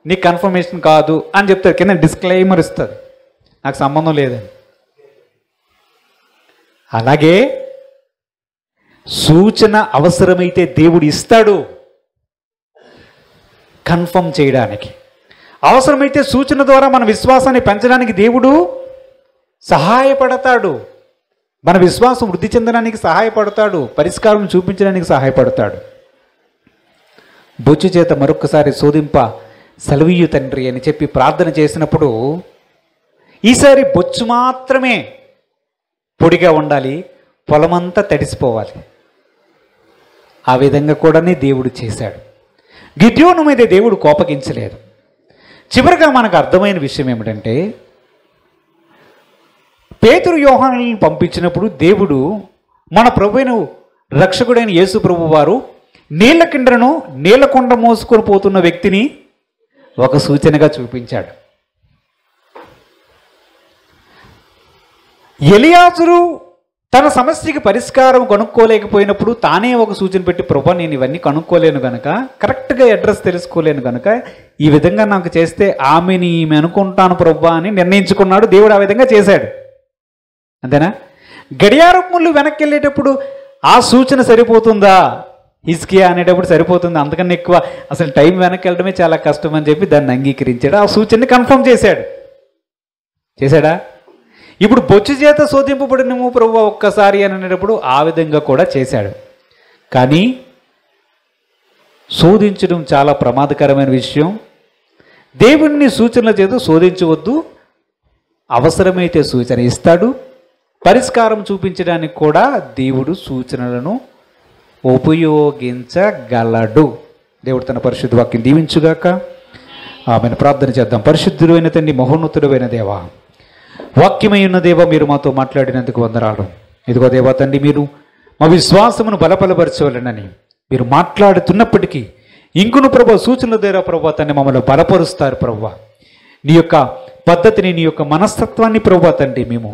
నీకు కన్ఫర్మేషన్ కాదు అని చెప్తారు. కింద డిస్క్లైమర్ ఇస్తుంది, నాకు సంబంధం లేదని. అలాగే సూచన అవసరమైతే దేవుడు ఇస్తాడు కన్ఫర్మ్ చేయడానికి. అవసరమైతే సూచన ద్వారా మన విశ్వాసాన్ని పెంచడానికి దేవుడు సహాయపడతాడు. మన విశ్వాసం వృద్ధి చెందడానికి సహాయపడతాడు, పరిష్కారం చూపించడానికి సహాయపడతాడు. బొచ్చు చేత మరొక్కసారి శోధింప సెలవీయు తండ్రి అని చెప్పి ప్రార్థన చేసినప్పుడు, ఈసారి బొచ్చు మాత్రమే పొడిగా ఉండాలి, పొలమంతా తడిసిపోవాలి. ఆ విధంగా కూడానే దేవుడు చేశాడు. గిద్యోను మీద దేవుడు కోపగించలేదు. చివరిగా మనకు అర్థమైన విషయం ఏమిటంటే, పేతురు యోహానులను పంపించినప్పుడు దేవుడు మన ప్రభువైన రక్షకుడైన యేసు ప్రభు వారు నీళ్ల కిండను నీళ్లకొండ మోసుకొని పోతున్న వ్యక్తిని ఒక సూచనగా చూపించాడు. ఎలియాజరు తన సమస్యకి పరిష్కారం కనుక్కోలేకపోయినప్పుడు తానే ఒక సూచన పెట్టి, ప్రభా నేను ఇవన్నీ కనుక్కోలేను కనుక, కరెక్ట్గా అడ్రస్ తెలుసుకోలేను కనుక ఈ విధంగా నాకు చేస్తే ఈమె అనుకుంటాను ప్రభా అని నిర్ణయించుకున్నాడు. దేవుడు ఆ విధంగా చేశాడు. అంతేనా? గడియారపు ముళ్ళు వెనక్కి వెళ్ళేటప్పుడు ఆ సూచన సరిపోతుందా? హిజ్కియా అనేటప్పుడు సరిపోతుంది, అంతకన్నా ఎక్కువ అసలు టైం వెనక్కి వెళ్ళడమే చాలా కష్టం అని చెప్పి దాన్ని అంగీకరించాడు. ఆ సూచనని కన్ఫర్మ్ చేశాడా? ఇప్పుడు బొచ్చు చేత శోధింపబడినము ప్రభువా ఒక్కసారి అని అనేటప్పుడు ఆ విధంగా కూడా చేశాడు. కానీ శోధించడం చాలా ప్రమాదకరమైన విషయం. దేవుణ్ణి సూచనల చేత శోధించవద్దు. అవసరమైతే సూచన ఇస్తాడు, పరిష్కారం చూపించడానికి కూడా దేవుడు సూచనలను ఉపయోగించగలడు. దేవుడు తన పరిశుద్ధ వాక్యం దీవించుగాక. ఆమెను ప్రార్థన చేద్దాం. పరిశుద్ధుడు అయిన తండ్రి, మహోన్నతుడైన దేవా, వాక్యమై ఉన్న దేవ, మీరు మాతో మాట్లాడినందుకు వందనాలు. ఇదిగో దేవా తండ్రి, మీరు మా విశ్వాసమును బలపరచవలనని మీరు మాట్లాడుతున్నప్పటికీ ఇంకును ప్రభు సూచనల ద్వారా ప్రభు తండ్రి మమ్మల్ని బలపరుస్తారు. ప్రభు నీ యొక్క పద్ధతిని, నీ యొక్క మనస్తత్వాన్ని ప్రభు తండ్రి మేము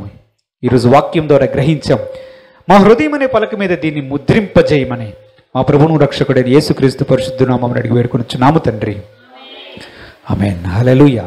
ఈరోజు వాక్యం ద్వారా గ్రహించాం. మా హృదయం అనే పలక మీద దీన్ని ముద్రింపజేయమని మా ప్రభువును రక్షకుడైన యేసుక్రీస్తు పరిశుద్ధ నామమున అడిగి వేడుకొనుచున్నాము తండ్రి. ఆమేన్. హల్లెలూయా.